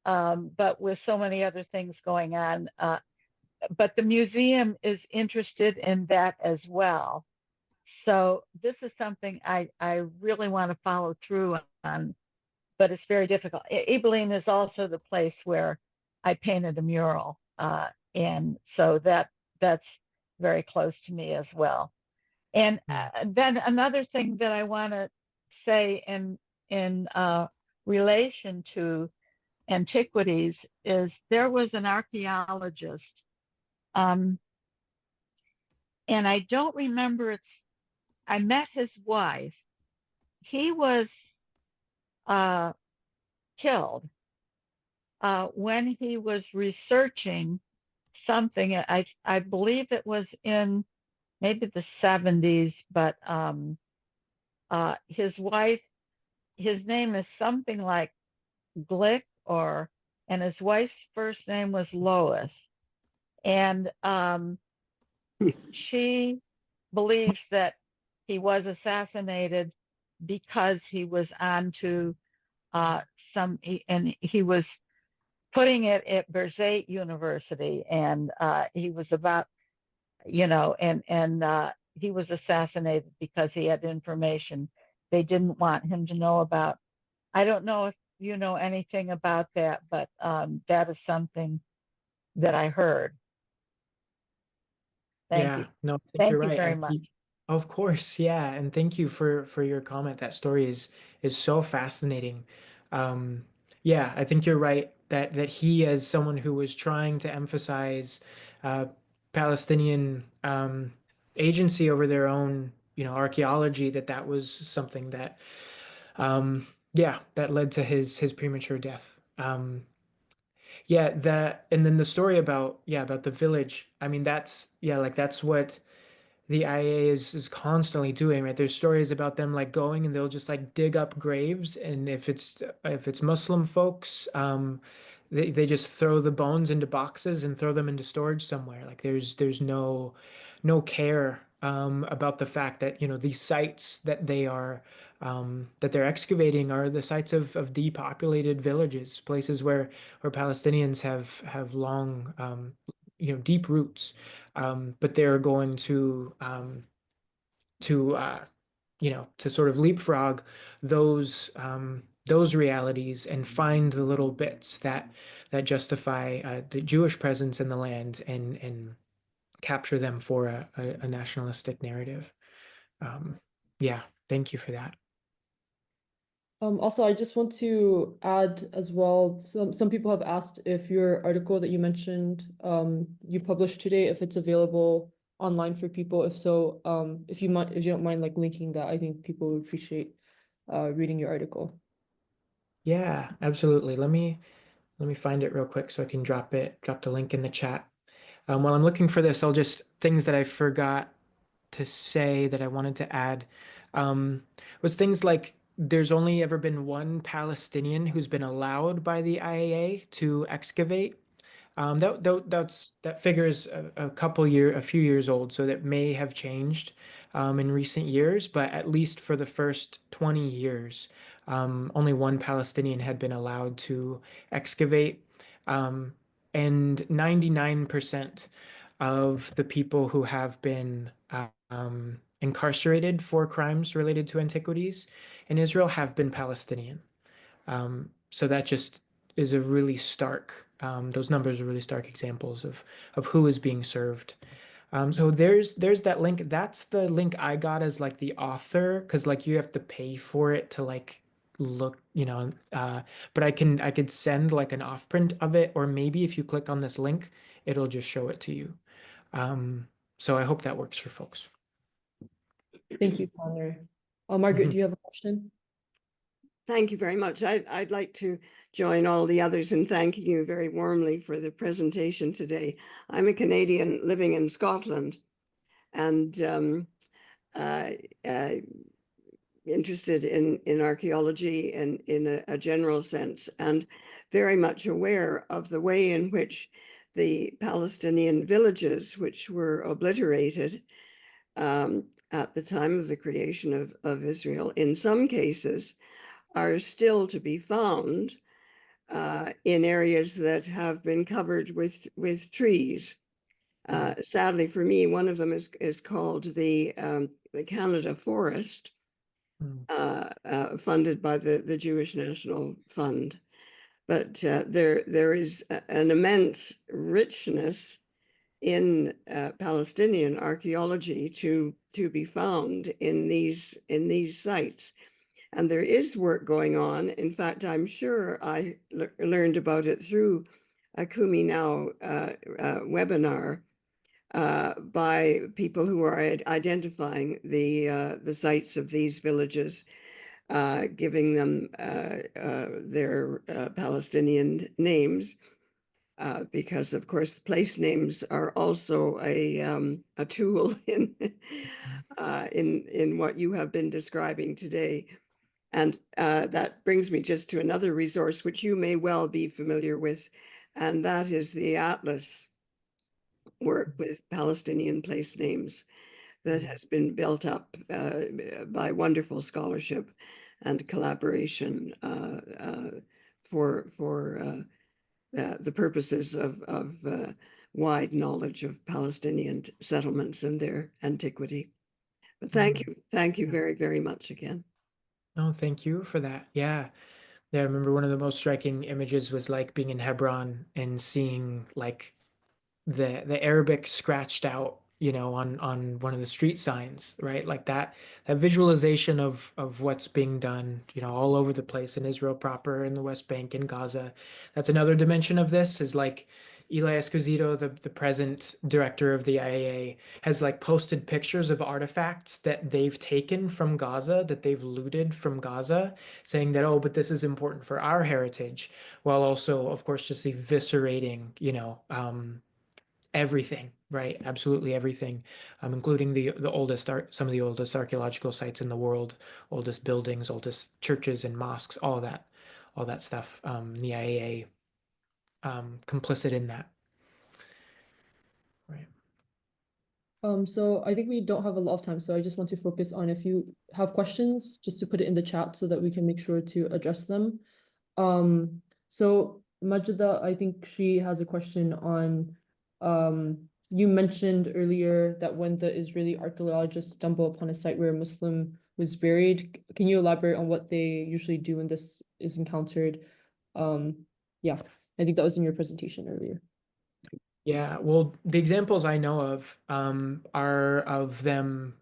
but with so many other things going on. But the museum is interested in that as well. So this is something I really want to follow through on, but it's very difficult. Ibeline is also the place where I painted a mural. And so that's very close to me as well. And then another thing that I want to say in relation to antiquities is there was an archaeologist, and I don't remember I met his wife. He was killed when he was researching something. I believe it was in maybe the 70s, but his wife, his name is something like Glick, and his wife's first name was Lois. And she believes that he was assassinated because he was onto and he was putting it at Berzate University, and he was about, and he was assassinated because he had information they didn't want him to know about. I don't know if you know anything about that, but that is something that I heard. Thank you. No, I think Thank you're you right. very And much. of course, yeah, and thank you for your comment. That story is so fascinating. Um, yeah, I think you're right that he, as someone who was trying to emphasize Palestinian agency over their own, archaeology, that was something that, yeah, that led to his premature death. Yeah, and then the story about the village. I mean, that's what the IA is constantly doing, right? There's stories about them like going and they'll just like dig up graves, and if it's Muslim folks, they just throw the bones into boxes and throw them into storage somewhere. Like there's no care about the fact that these sites that they're excavating are the sites of depopulated villages, places where Palestinians have long deep roots, but they're going to to sort of leapfrog those realities and find the little bits that justify the Jewish presence in the land and capture them for a nationalistic narrative. Yeah, thank you for that. Also, I just want to add as well, some people have asked if your article that you mentioned, you published today, if it's available online for people. If so, if you don't mind like linking that, I think people would appreciate reading your article. Yeah, absolutely. Let me find it real quick so I can drop the link in the chat. While I'm looking for this, I'll just things that I forgot to say that I wanted to add was things like there's only ever been one Palestinian who's been allowed by the IAA to excavate. That figure is a few years old, so that may have changed in recent years, but at least for the first 20 years, only one Palestinian had been allowed to excavate. And 99% of the people who have been incarcerated for crimes related to antiquities in Israel have been Palestinian. So that just is a really stark, those numbers are really stark examples of who is being served. So there's that link. That's the link I got as like the author, because like you have to pay for it to like look, but I could send like an off print of it, or maybe if you click on this link, it'll just show it to you. So I hope that works for folks. Thank you, Conor. Margaret, do you have a question? Thank you very much. I'd like to join all the others in thanking you very warmly for the presentation today. I'm a Canadian living in Scotland and interested in archaeology and in a general sense, and very much aware of the way in which the Palestinian villages, which were obliterated at the time of the creation of Israel, in some cases are still to be found in areas that have been covered with trees. Sadly for me, one of them is called the Canada Forest, funded by the Jewish National Fund. But there is an immense richness in Palestinian archaeology to be found in these sites. And there is work going on. In fact, I'm sure I learned about it through a Kumi Now webinar by people who are identifying the sites of these villages, giving them their Palestinian names, because of course the place names are also a tool in what you have been describing today. And that brings me just to another resource which you may well be familiar with, and that is the Atlas work with Palestinian place names that has been built up by wonderful scholarship and collaboration for the purposes of wide knowledge of Palestinian settlements and their antiquity. But thank you very, very much again. Oh, thank you for that. Yeah. Yeah, I remember one of the most striking images was like being in Hebron and seeing like the Arabic scratched out, on one of the street signs, right? Like that visualization of what's being done, all over the place in Israel proper, in the West Bank, in Gaza. That's another dimension of this is like Eli Esposito, the present director of the IAA, has like posted pictures of artifacts that they've taken from Gaza, that they've looted from Gaza, saying that, oh, but this is important for our heritage, while also, of course, just eviscerating, everything, right? Absolutely everything, including some of the oldest archaeological sites in the world, oldest buildings, oldest churches and mosques, all that stuff. The IAA complicit in that, right? So I think we don't have a lot of time, so I just want to focus on if you have questions, just to put it in the chat so that we can make sure to address them. So Majida, I think she has a question on, you mentioned earlier that when the Israeli archaeologists stumble upon a site where a Muslim was buried, can you elaborate on what they usually do when this is encountered? Yeah, I think that was in your presentation earlier. Yeah, well, the examples I know of are of them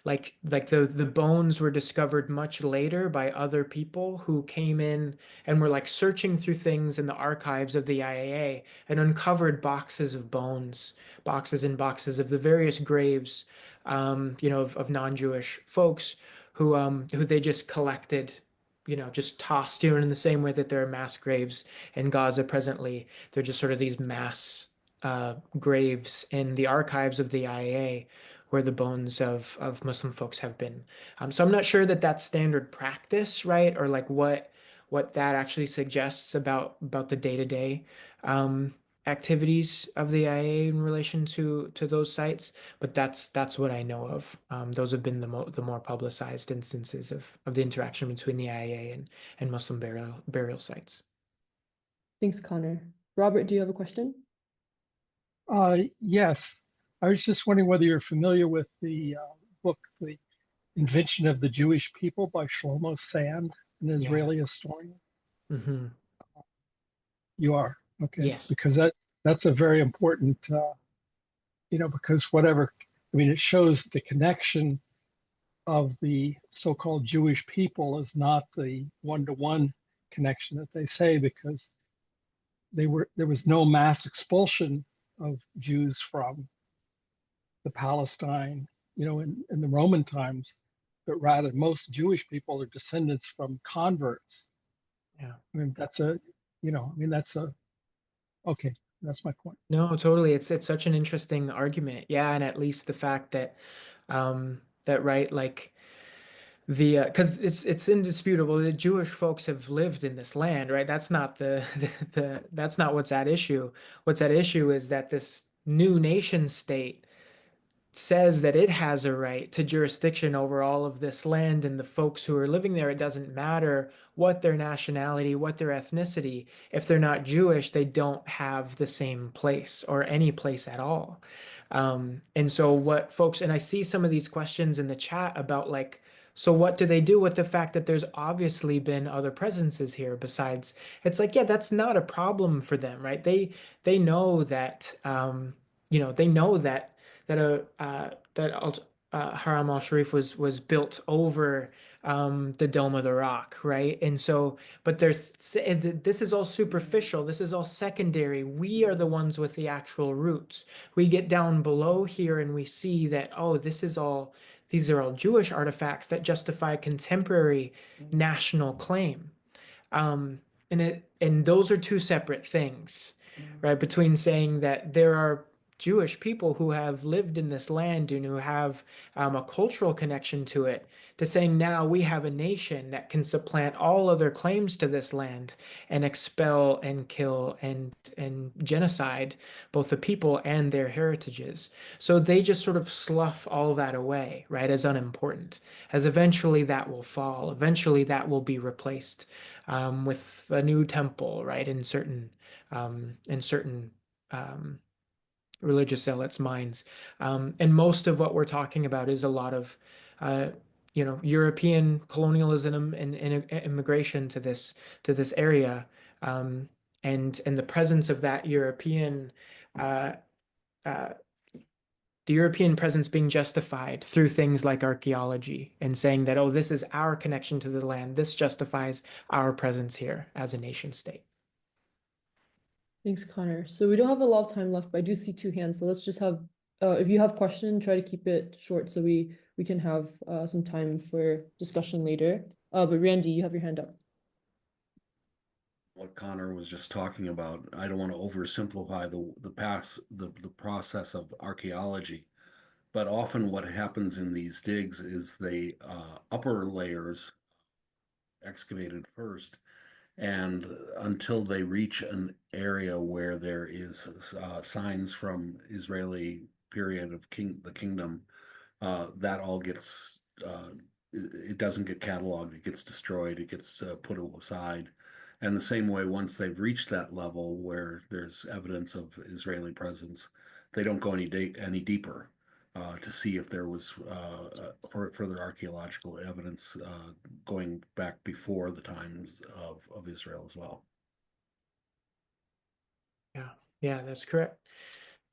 like the bones were discovered much later by other people who came in and were like searching through things in the archives of the IAA and uncovered boxes of bones, boxes and boxes of the various graves, of non-Jewish folks who they just collected, just tossed, in the same way that there are mass graves in Gaza presently. They're just sort of these mass graves in the archives of the IAA where the bones of Muslim folks have been. So I'm not sure that that's standard practice, right? Or like what that actually suggests about the day-to-day activities of the IAA in relation to those sites. But that's what I know of. Those have been the more publicized instances of the interaction between the IAA and Muslim burial sites. Thanks, Connor. Robert, do you have a question? Yes, I was just wondering whether you're familiar with the book, The Invention of the Jewish People by Shlomo Sand, an Israeli historian. Mm-hmm. You are? Okay. Yes. Because that's a very important, because it shows the connection of the so-called Jewish people is not the one-to-one connection that they say, because there was no mass expulsion of Jews from the Palestine, in the Roman times, but rather most Jewish people are descendants from converts. Yeah. Okay, that's my point. No, totally. It's such an interesting argument. Yeah, and at least the fact that right, like because it's indisputable that Jewish folks have lived in this land, right? That's not that's not what's at issue. What's at issue is that this new nation state says that it has a right to jurisdiction over all of this land and the folks who are living there. It doesn't matter what their nationality, what their ethnicity. If they're not Jewish, they don't have the same place or any place at all. And so what folks, and I see some of these questions in the chat about like, so what do they do with the fact that there's obviously been other presences here besides? It's like, yeah, that's not a problem for them, right? They know that, they know that Haram al-Sharif was built over the Dome of the Rock, right? And so, but this is all superficial. This is all secondary. We are the ones with the actual roots. We get down below here and we see that, oh, these are all Jewish artifacts that justify contemporary national claim. And those are two separate things, right? Between saying that there are Jewish people who have lived in this land and who have a cultural connection to it, to saying now we have a nation that can supplant all other claims to this land and expel and kill and genocide both the people and their heritages. So they just sort of slough all that away, right, as unimportant, as eventually that will fall. Eventually that will be replaced with a new temple, right, in certain um, religious zealots' minds. And most of what we're talking about is a lot of, European colonialism and immigration to this area, and the presence of that uh, uh, the European presence being justified through things like archaeology and saying that, oh, this is our connection to the land. This justifies our presence here as a nation state. Thanks, Connor. So we don't have a lot of time left, but I do see 2 hands. So let's just have, if you have questions, try to keep it short so we can have some time for discussion later. But Randy, you have your hand up. What Connor was just talking about, I don't want to oversimplify the process of archaeology, but often what happens in these digs is the upper layers excavated first, and until they reach an area where there is signs from Israeli period of the kingdom, that all gets it doesn't get cataloged, it gets destroyed, it gets put aside. And the same way, once they've reached that level where there's evidence of Israeli presence, they don't go any deeper to see if there was further archaeological evidence going back before the times of Israel as well. Yeah, that's correct.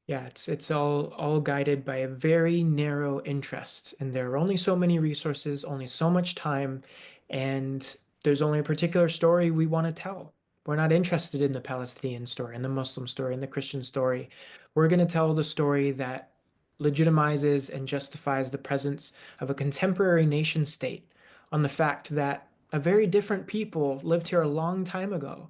Yeah, it's all guided by a very narrow interest, and there are only so many resources, only so much time, and there's only a particular story we want to tell. We're not interested in the Palestinian story and the Muslim story and the Christian story. We're going to tell the story that legitimizes and justifies the presence of a contemporary nation state on the fact that a very different people lived here a long time ago,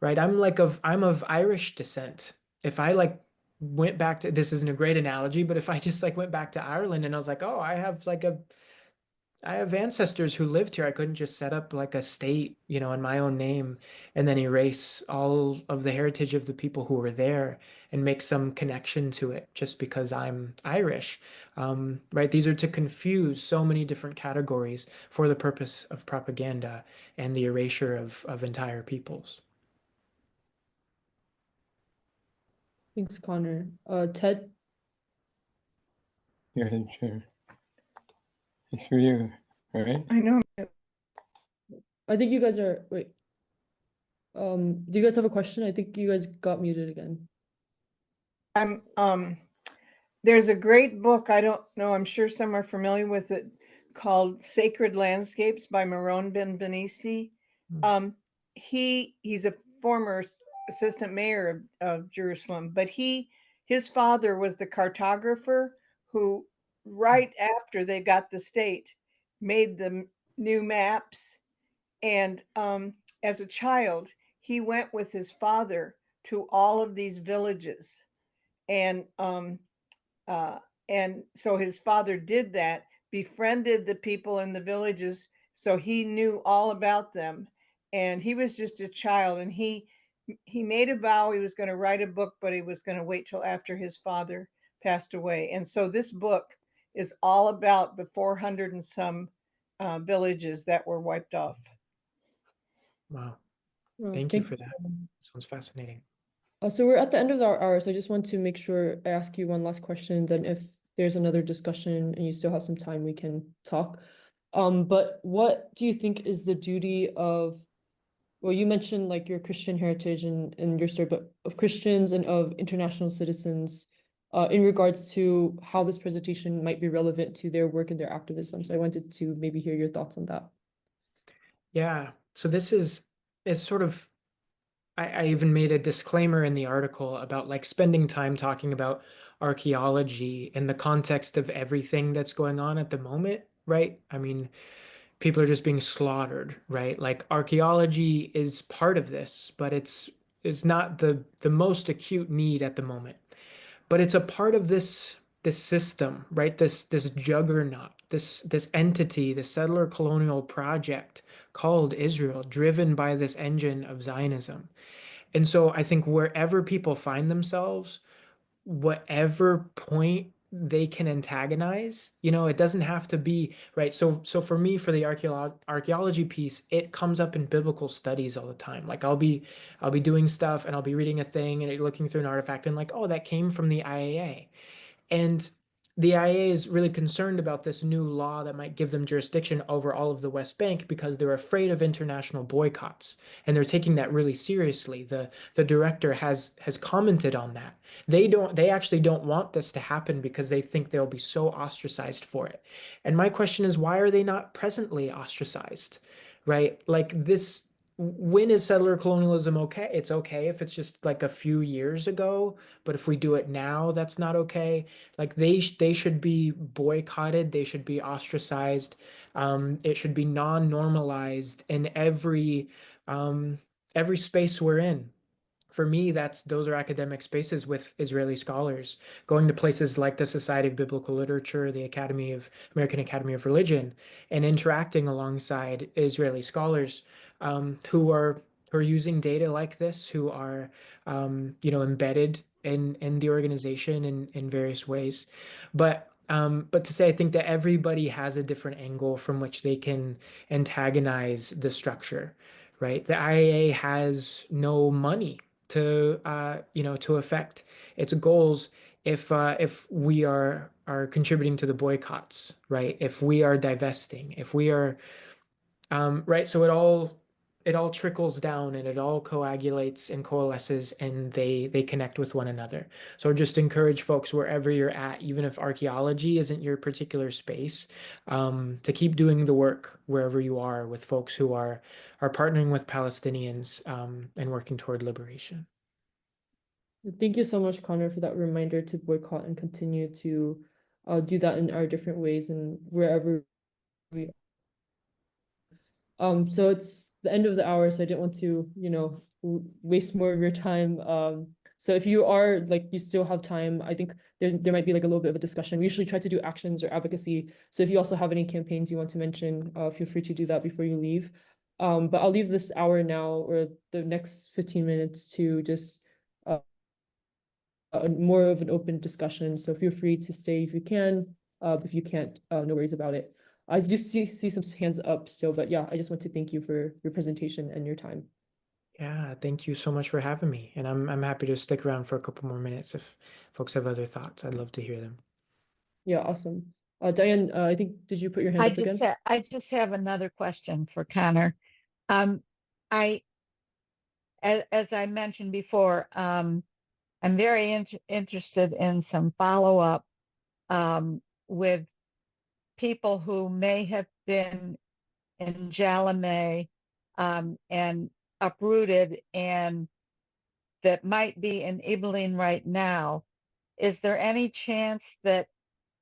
right? I'm of Irish descent. If I went back to, this isn't a great analogy, but if I just went back to Ireland and I was like, oh, I have ancestors who lived here. I couldn't just set up a state, in my own name and then erase all of the heritage of the people who were there and make some connection to it just because I'm Irish. Right? These are to confuse so many different categories for the purpose of propaganda and the erasure of entire peoples. Thanks, Connor. Ted? You're the chair. It's for you, right? I know. I think you guys are, wait. Do you guys have a question? I think you guys got muted again. There's a great book, I don't know, I'm sure some are familiar with it, called Sacred Landscapes by Maron Ben Benisti. He's a former assistant mayor of Jerusalem, but his father was the cartographer who, right after they got the state, made the new maps. And as a child, he went with his father to all of these villages. And so his father did that, befriended the people in the villages, so he knew all about them. And he was just a child, and he made a vow he was going to write a book, but he was going to wait till after his father passed away. And so this book is all about the 400 and some villages that were wiped off. Wow. Thank you for that. Sounds fascinating. So we're at the end of our hour, so I just want to make sure I ask you one last question. Then if there's another discussion and you still have some time, we can talk. But what do you think is the duty of, well, you mentioned your Christian heritage and your story, but of Christians and of international citizens in regards to how this presentation might be relevant to their work and their activism. So I wanted to maybe hear your thoughts on that. Yeah, so this is sort of, I even made a disclaimer in the article about spending time talking about archaeology in the context of everything that's going on at the moment, right? I mean, people are just being slaughtered, right? Archaeology is part of this, but it's not the most acute need at the moment. but it's a part of this system, right? This juggernaut, this entity, this settler colonial project called Israel, driven by this engine of Zionism. And so I think wherever people find themselves, whatever point they can antagonize, it doesn't have to be right. So for me, for the archaeology piece, it comes up in biblical studies all the time. Like I'll be doing stuff and I'll be reading a thing and looking through an artifact and like, oh, that came from the IAA. And the IA is really concerned about this new law that might give them jurisdiction over all of the West Bank because they're afraid of international boycotts. And they're taking that really seriously. The director has commented on that. They actually don't want this to happen because they think they'll be so ostracized for it. And my question is, why are they not presently ostracized? Right? Like this, when is settler colonialism okay? It's okay if it's just like a few years ago, but if we do it now, that's not okay. Like they should be boycotted, they should be ostracized. It should be non-normalized in every space we're in. For me, those are academic spaces with Israeli scholars, going to places like the Society of Biblical Literature, the American Academy of Religion, and interacting alongside Israeli scholars who are using data like this, who are embedded in the organization in various ways. But to say, I think that everybody has a different angle from which they can antagonize the structure, right? The IAA has no money to affect its goals if we are contributing to the boycotts, right? If we are divesting, if we are right, so it all trickles down and it all coagulates and coalesces and they connect with one another. So just encourage folks wherever you're at, even if archaeology isn't your particular space, to keep doing the work wherever you are with folks who are partnering with Palestinians and working toward liberation. Thank you so much, Connor, for that reminder to boycott and continue to do that in our different ways and wherever we. So it's the end of the hour, so I didn't want to, waste more of your time. So if you are like you still have time, I think there might be like a little bit of a discussion. We usually try to do actions or advocacy. So if you also have any campaigns you want to mention, feel free to do that before you leave. But I'll leave this hour now or the next 15 minutes to just more of an open discussion. So feel free to stay if you can. If you can't, no worries about it. I do see some hands up still, but yeah, I just want to thank you for your presentation and your time. Yeah, thank you so much for having me. And I'm happy to stick around for a couple more minutes if folks have other thoughts. I'd love to hear them. Yeah, awesome. Diane, I think, did you put your hand up again? I just have another question for Conor. As I mentioned before, I'm very interested in some follow-up with people who may have been in Jalame and uprooted and that might be in Ibeline right now. Is there any chance that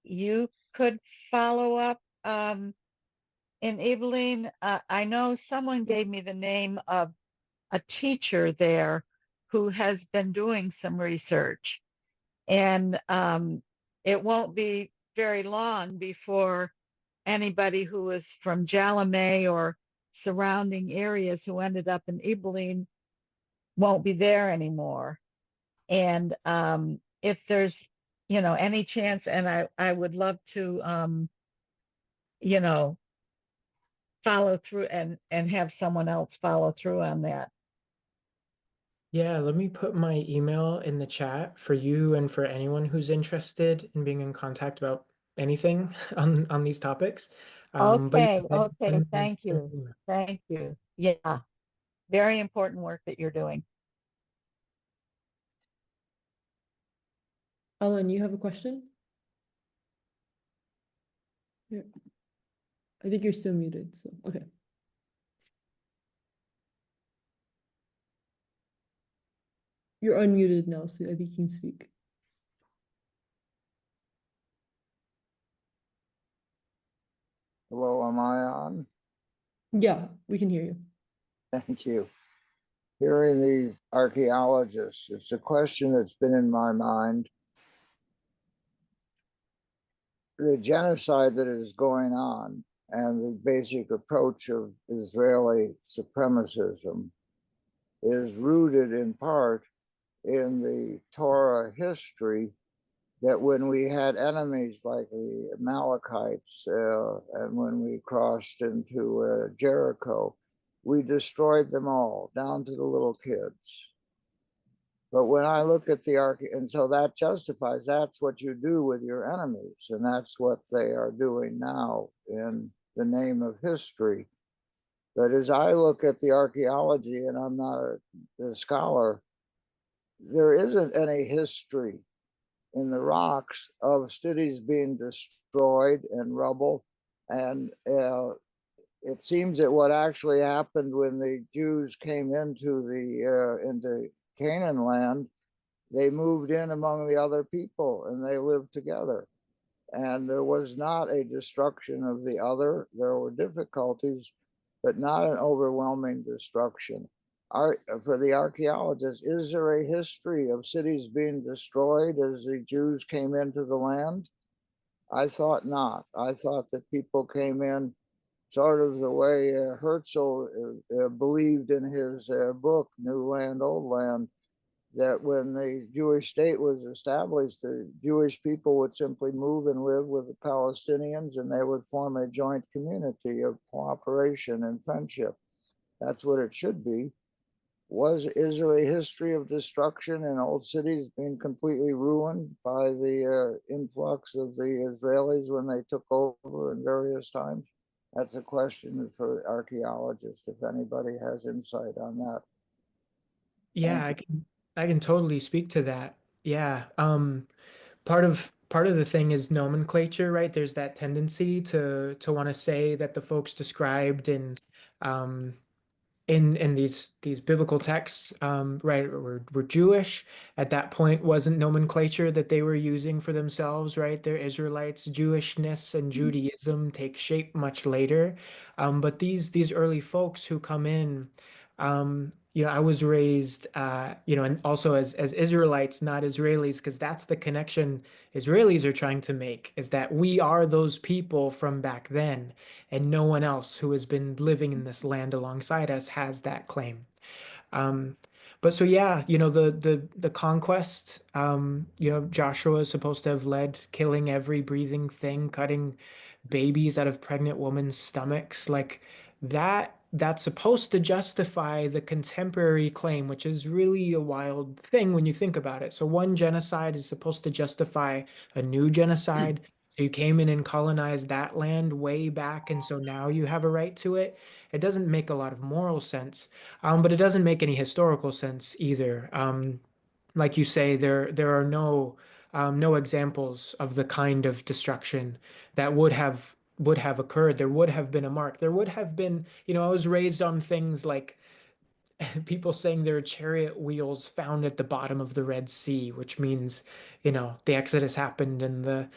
you could follow up in Ibeline? I know someone gave me the name of a teacher there who has been doing some research, and it won't be very long before anybody who is from Jalame or surrounding areas who ended up in Ibeline won't be there anymore. And if there's any chance, and I would love to follow through and have someone else follow through on that. Yeah, let me put my email in the chat for you and for anyone who's interested in being in contact about anything on these topics. Okay, thank you. Thank you. Yeah, very important work that you're doing. Ellen, you have a question? Yeah. I think you're still muted, so okay. You're unmuted now, so I think you can speak. Hello, am I on? Yeah, we can hear you. Thank you. Hearing these archaeologists, it's a question that's been in my mind the genocide that is going on and the basic approach of Israeli supremacism is rooted in part in the Torah history that when we had enemies like the Amalekites and when we crossed into Jericho, we destroyed them all down to the little kids. But when I look at and so that justifies, that's what you do with your enemies. And that's what they are doing now in the name of history. But as I look at the archaeology, and I'm not a scholar, there isn't any history in the rocks of cities being destroyed and rubble. And it seems that what actually happened when the Jews came into Canaan land, they moved in among the other people and they lived together. And there was not a destruction of the other. There were difficulties, but not an overwhelming destruction. For the archaeologists, is there a history of cities being destroyed as the Jews came into the land? I thought not. I thought that people came in sort of the way Herzl believed in his book, New Land, Old Land, that when the Jewish state was established, the Jewish people would simply move and live with the Palestinians and they would form a joint community of cooperation and friendship. That's what it should be. Is there a history of destruction and old cities being completely ruined by the influx of the Israelis when they took over in various times? That's a question for archaeologists, if anybody has insight on that. Yeah, I can totally speak to that. Yeah. Part of the thing is nomenclature, right? There's that tendency to want to say that the folks described um in these biblical texts, right, were Jewish. At that point, wasn't nomenclature that they were using for themselves, right? They're Israelites. Jewishness and Judaism take shape much later, but these early folks who come in, I was raised, and also as Israelites, not Israelis, because that's the connection Israelis are trying to make, is that we are those people from back then, and no one else who has been living in this land alongside us has that claim. Um, but so yeah, the conquest, Joshua is supposed to have led, killing every breathing thing, cutting babies out of pregnant women's stomachs, like that's supposed to justify the contemporary claim, which is really a wild thing when you think about it. So one genocide is supposed to justify a new genocide. So you came in and colonized that land way back, and so now you have a right to it. It doesn't make a lot of moral sense, but it doesn't make any historical sense either. Like you say, there are no examples of the kind of destruction that would have occurred. There would have been a mark. There would have been, I was raised on things like people saying there are chariot wheels found at the bottom of the Red Sea, which means, the Exodus happened and the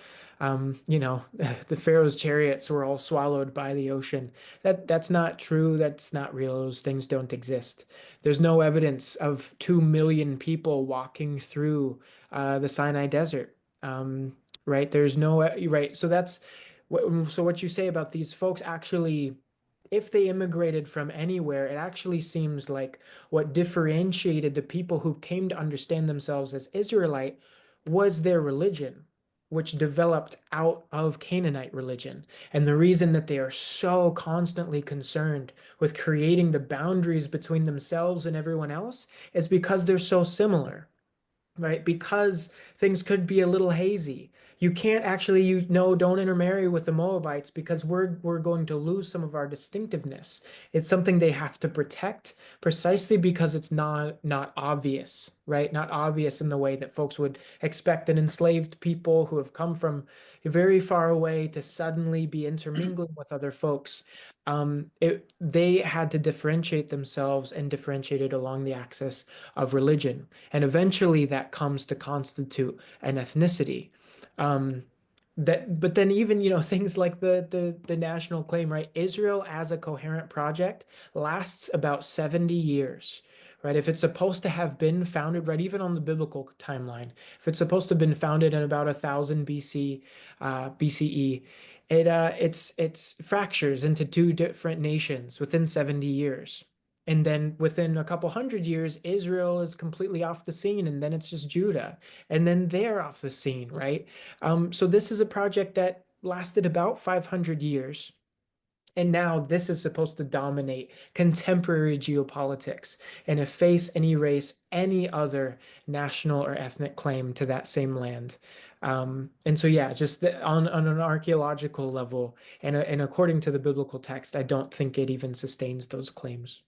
Pharaoh's chariots were all swallowed by the ocean. That's not true. That's not real. Those things don't exist. There's no evidence of 2 million people walking through the Sinai Desert. Right? There's no, right. So what you say about these folks actually, if they immigrated from anywhere, it actually seems like what differentiated the people who came to understand themselves as Israelite was their religion, which developed out of Canaanite religion. And the reason that they are so constantly concerned with creating the boundaries between themselves and everyone else is because they're so similar. Right? Because things could be a little hazy. You can't actually, don't intermarry with the Moabites because we're going to lose some of our distinctiveness. It's something they have to protect precisely because it's not obvious, right? Not obvious in the way that folks would expect an enslaved people who have come from very far away to suddenly be intermingling with other folks. They had to differentiate themselves and differentiated along the axis of religion. And eventually that comes to constitute an ethnicity. but then even, things like the national claim, right? Israel as a coherent project lasts about 70 years, right? If it's supposed to have been founded, right, even on the biblical timeline, if it's supposed to have been founded in about 1000 BCE, it's fractures into two different nations within 70 years. And then within a couple hundred years, Israel is completely off the scene, and then it's just Judah, and then they're off the scene, right? So this is a project that lasted about 500 years. And now this is supposed to dominate contemporary geopolitics and efface and erase any other national or ethnic claim to that same land. And so, yeah, just on an archaeological level and according to the biblical text, I don't think it even sustains those claims.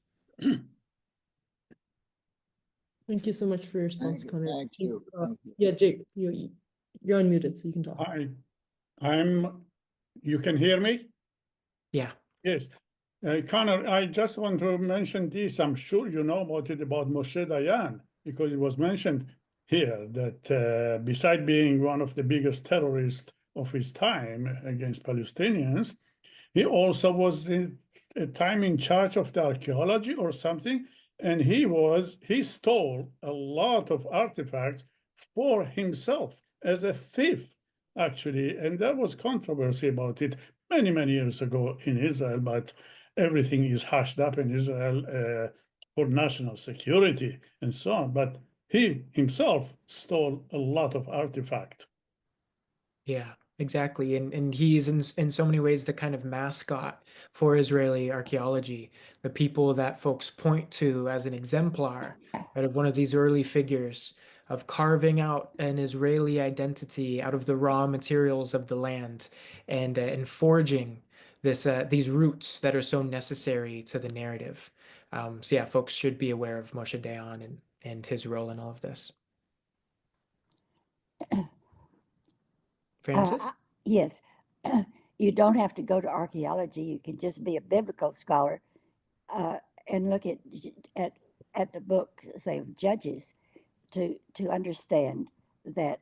Thank you so much for your response, Conor. Thank you. Thank you. Yeah, Jake, you're unmuted, so you can talk. You can hear me? Yeah. Yes. Conor, I just want to mention this. I'm sure you know about it, about Moshe Dayan, because it was mentioned here that beside being one of the biggest terrorists of his time against Palestinians, he also was at a time in charge of the archaeology or something, and he stole a lot of artifacts for himself as a thief, actually, and there was controversy about it many years ago in Israel, but everything is hushed up in Israel for national security and so on. But he himself stole a lot of artifact. Yeah, exactly. And he's in so many ways the kind of mascot for Israeli archaeology, the people that folks point to as an exemplar, right, of one of these early figures of carving out an Israeli identity out of the raw materials of the land and forging these roots that are so necessary to the narrative. So yeah, folks should be aware of Moshe Dayan and his role in all of this. Francis? Yes. You don't have to go to archaeology. You can just be a biblical scholar and look at the book, say, of Judges, to understand that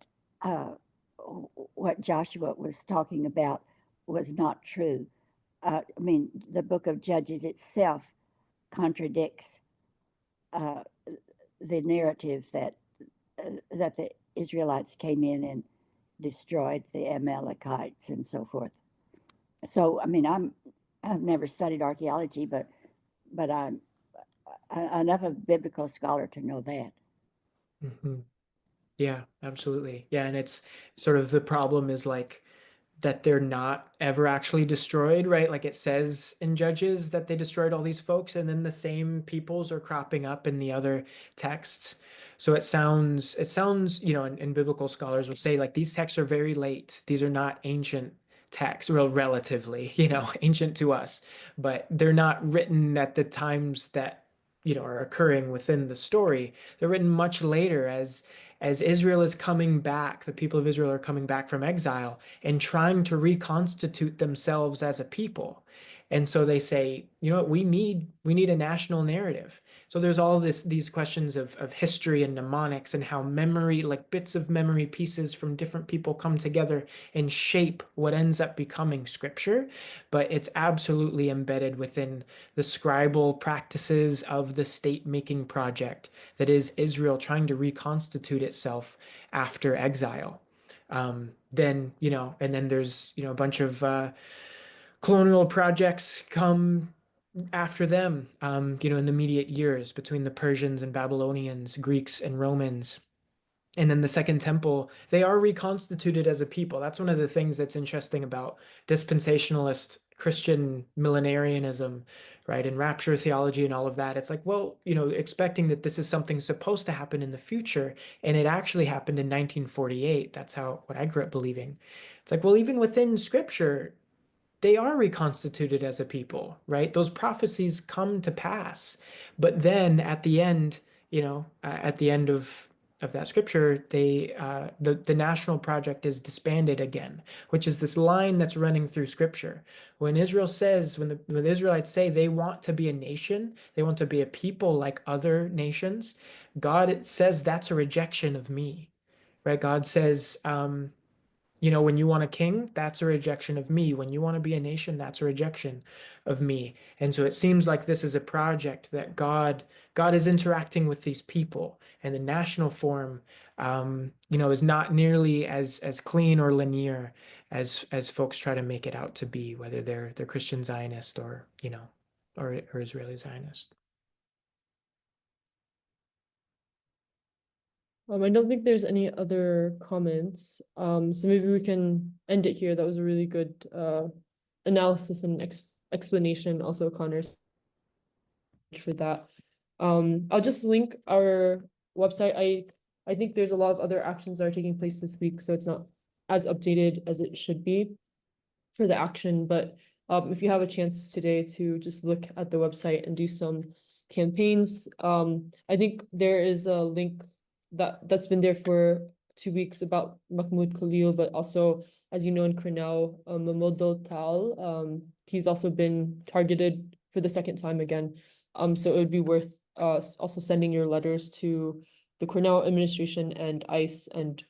what Joshua was talking about was not true. I mean, the book of Judges itself contradicts the narrative that the Israelites came in and destroyed the Amalekites and so forth. So, I mean, I've never studied archaeology, but I'm enough of a biblical scholar to know that. Mm-hmm. Yeah, absolutely. Yeah, and it's sort of the problem is like that they're not ever actually destroyed, right? Like it says in Judges that they destroyed all these folks, and then the same peoples are cropping up in the other texts. So it sounds, and biblical scholars will say like these texts are very late. These are not ancient texts, relatively, ancient to us, but they're not written at the times that are occurring within the story. They're written much later as Israel is coming back, the people of Israel are coming back from exile and trying to reconstitute themselves as a people. And so they say, you know what, we need a national narrative. So there's all these questions of history and mnemonics and how memory, like bits of memory pieces from different people come together and shape what ends up becoming scripture. But it's absolutely embedded within the scribal practices of the state-making project that is Israel trying to reconstitute itself after exile. Then, and then there's, a bunch of colonial projects come after them, in the immediate years between the Persians and Babylonians, Greeks and Romans. And then the Second Temple, they are reconstituted as a people. That's one of the things that's interesting about dispensationalist Christian millenarianism, right? And rapture theology and all of that. It's like, well, expecting that this is something supposed to happen in the future. And it actually happened in 1948. That's what I grew up believing. It's like, well, even within scripture, they are reconstituted as a people, right? Those prophecies come to pass. But then at the end, at the end of that scripture, the national project is disbanded again, which is this line that's running through scripture. When Israel says, when the Israelites say they want to be a nation, they want to be a people like other nations, God says that's a rejection of me, right? God says, you know, when you want a king, that's a rejection of me. When you want to be a nation, that's a rejection of me. And so it seems like this is a project that God is interacting with these people, and the national form, you know, is not nearly as clean or linear as folks try to make it out to be, whether they're Christian Zionist or, you know, or Israeli Zionist. I don't think there's any other comments. So maybe we can end it here. That was a really good analysis and explanation. Also, Connor's for that. I'll just link our website. I think there's a lot of other actions that are taking place this week, so it's not as updated as it should be for the action. But if you have a chance today to just look at the website and do some campaigns, I think there is a link that's been there for 2 weeks about Mahmoud Khalil, but also, as you know, in Cornell, Mamodo Tal, he's also been targeted for the second time again. So it would be worth also sending your letters to the Cornell administration and ICE and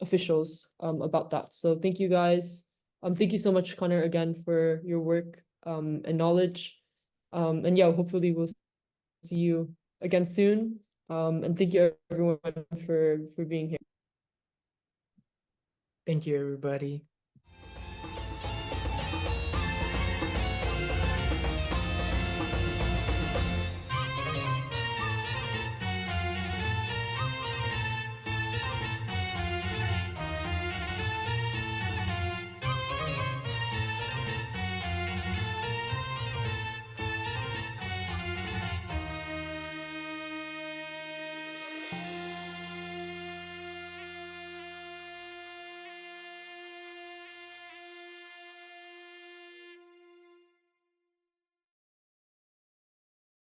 officials about that. So thank you guys. Thank you so much, Conor, again for your work and knowledge. And yeah, hopefully we'll see you again soon. And thank you everyone for being here. Thank you, everybody.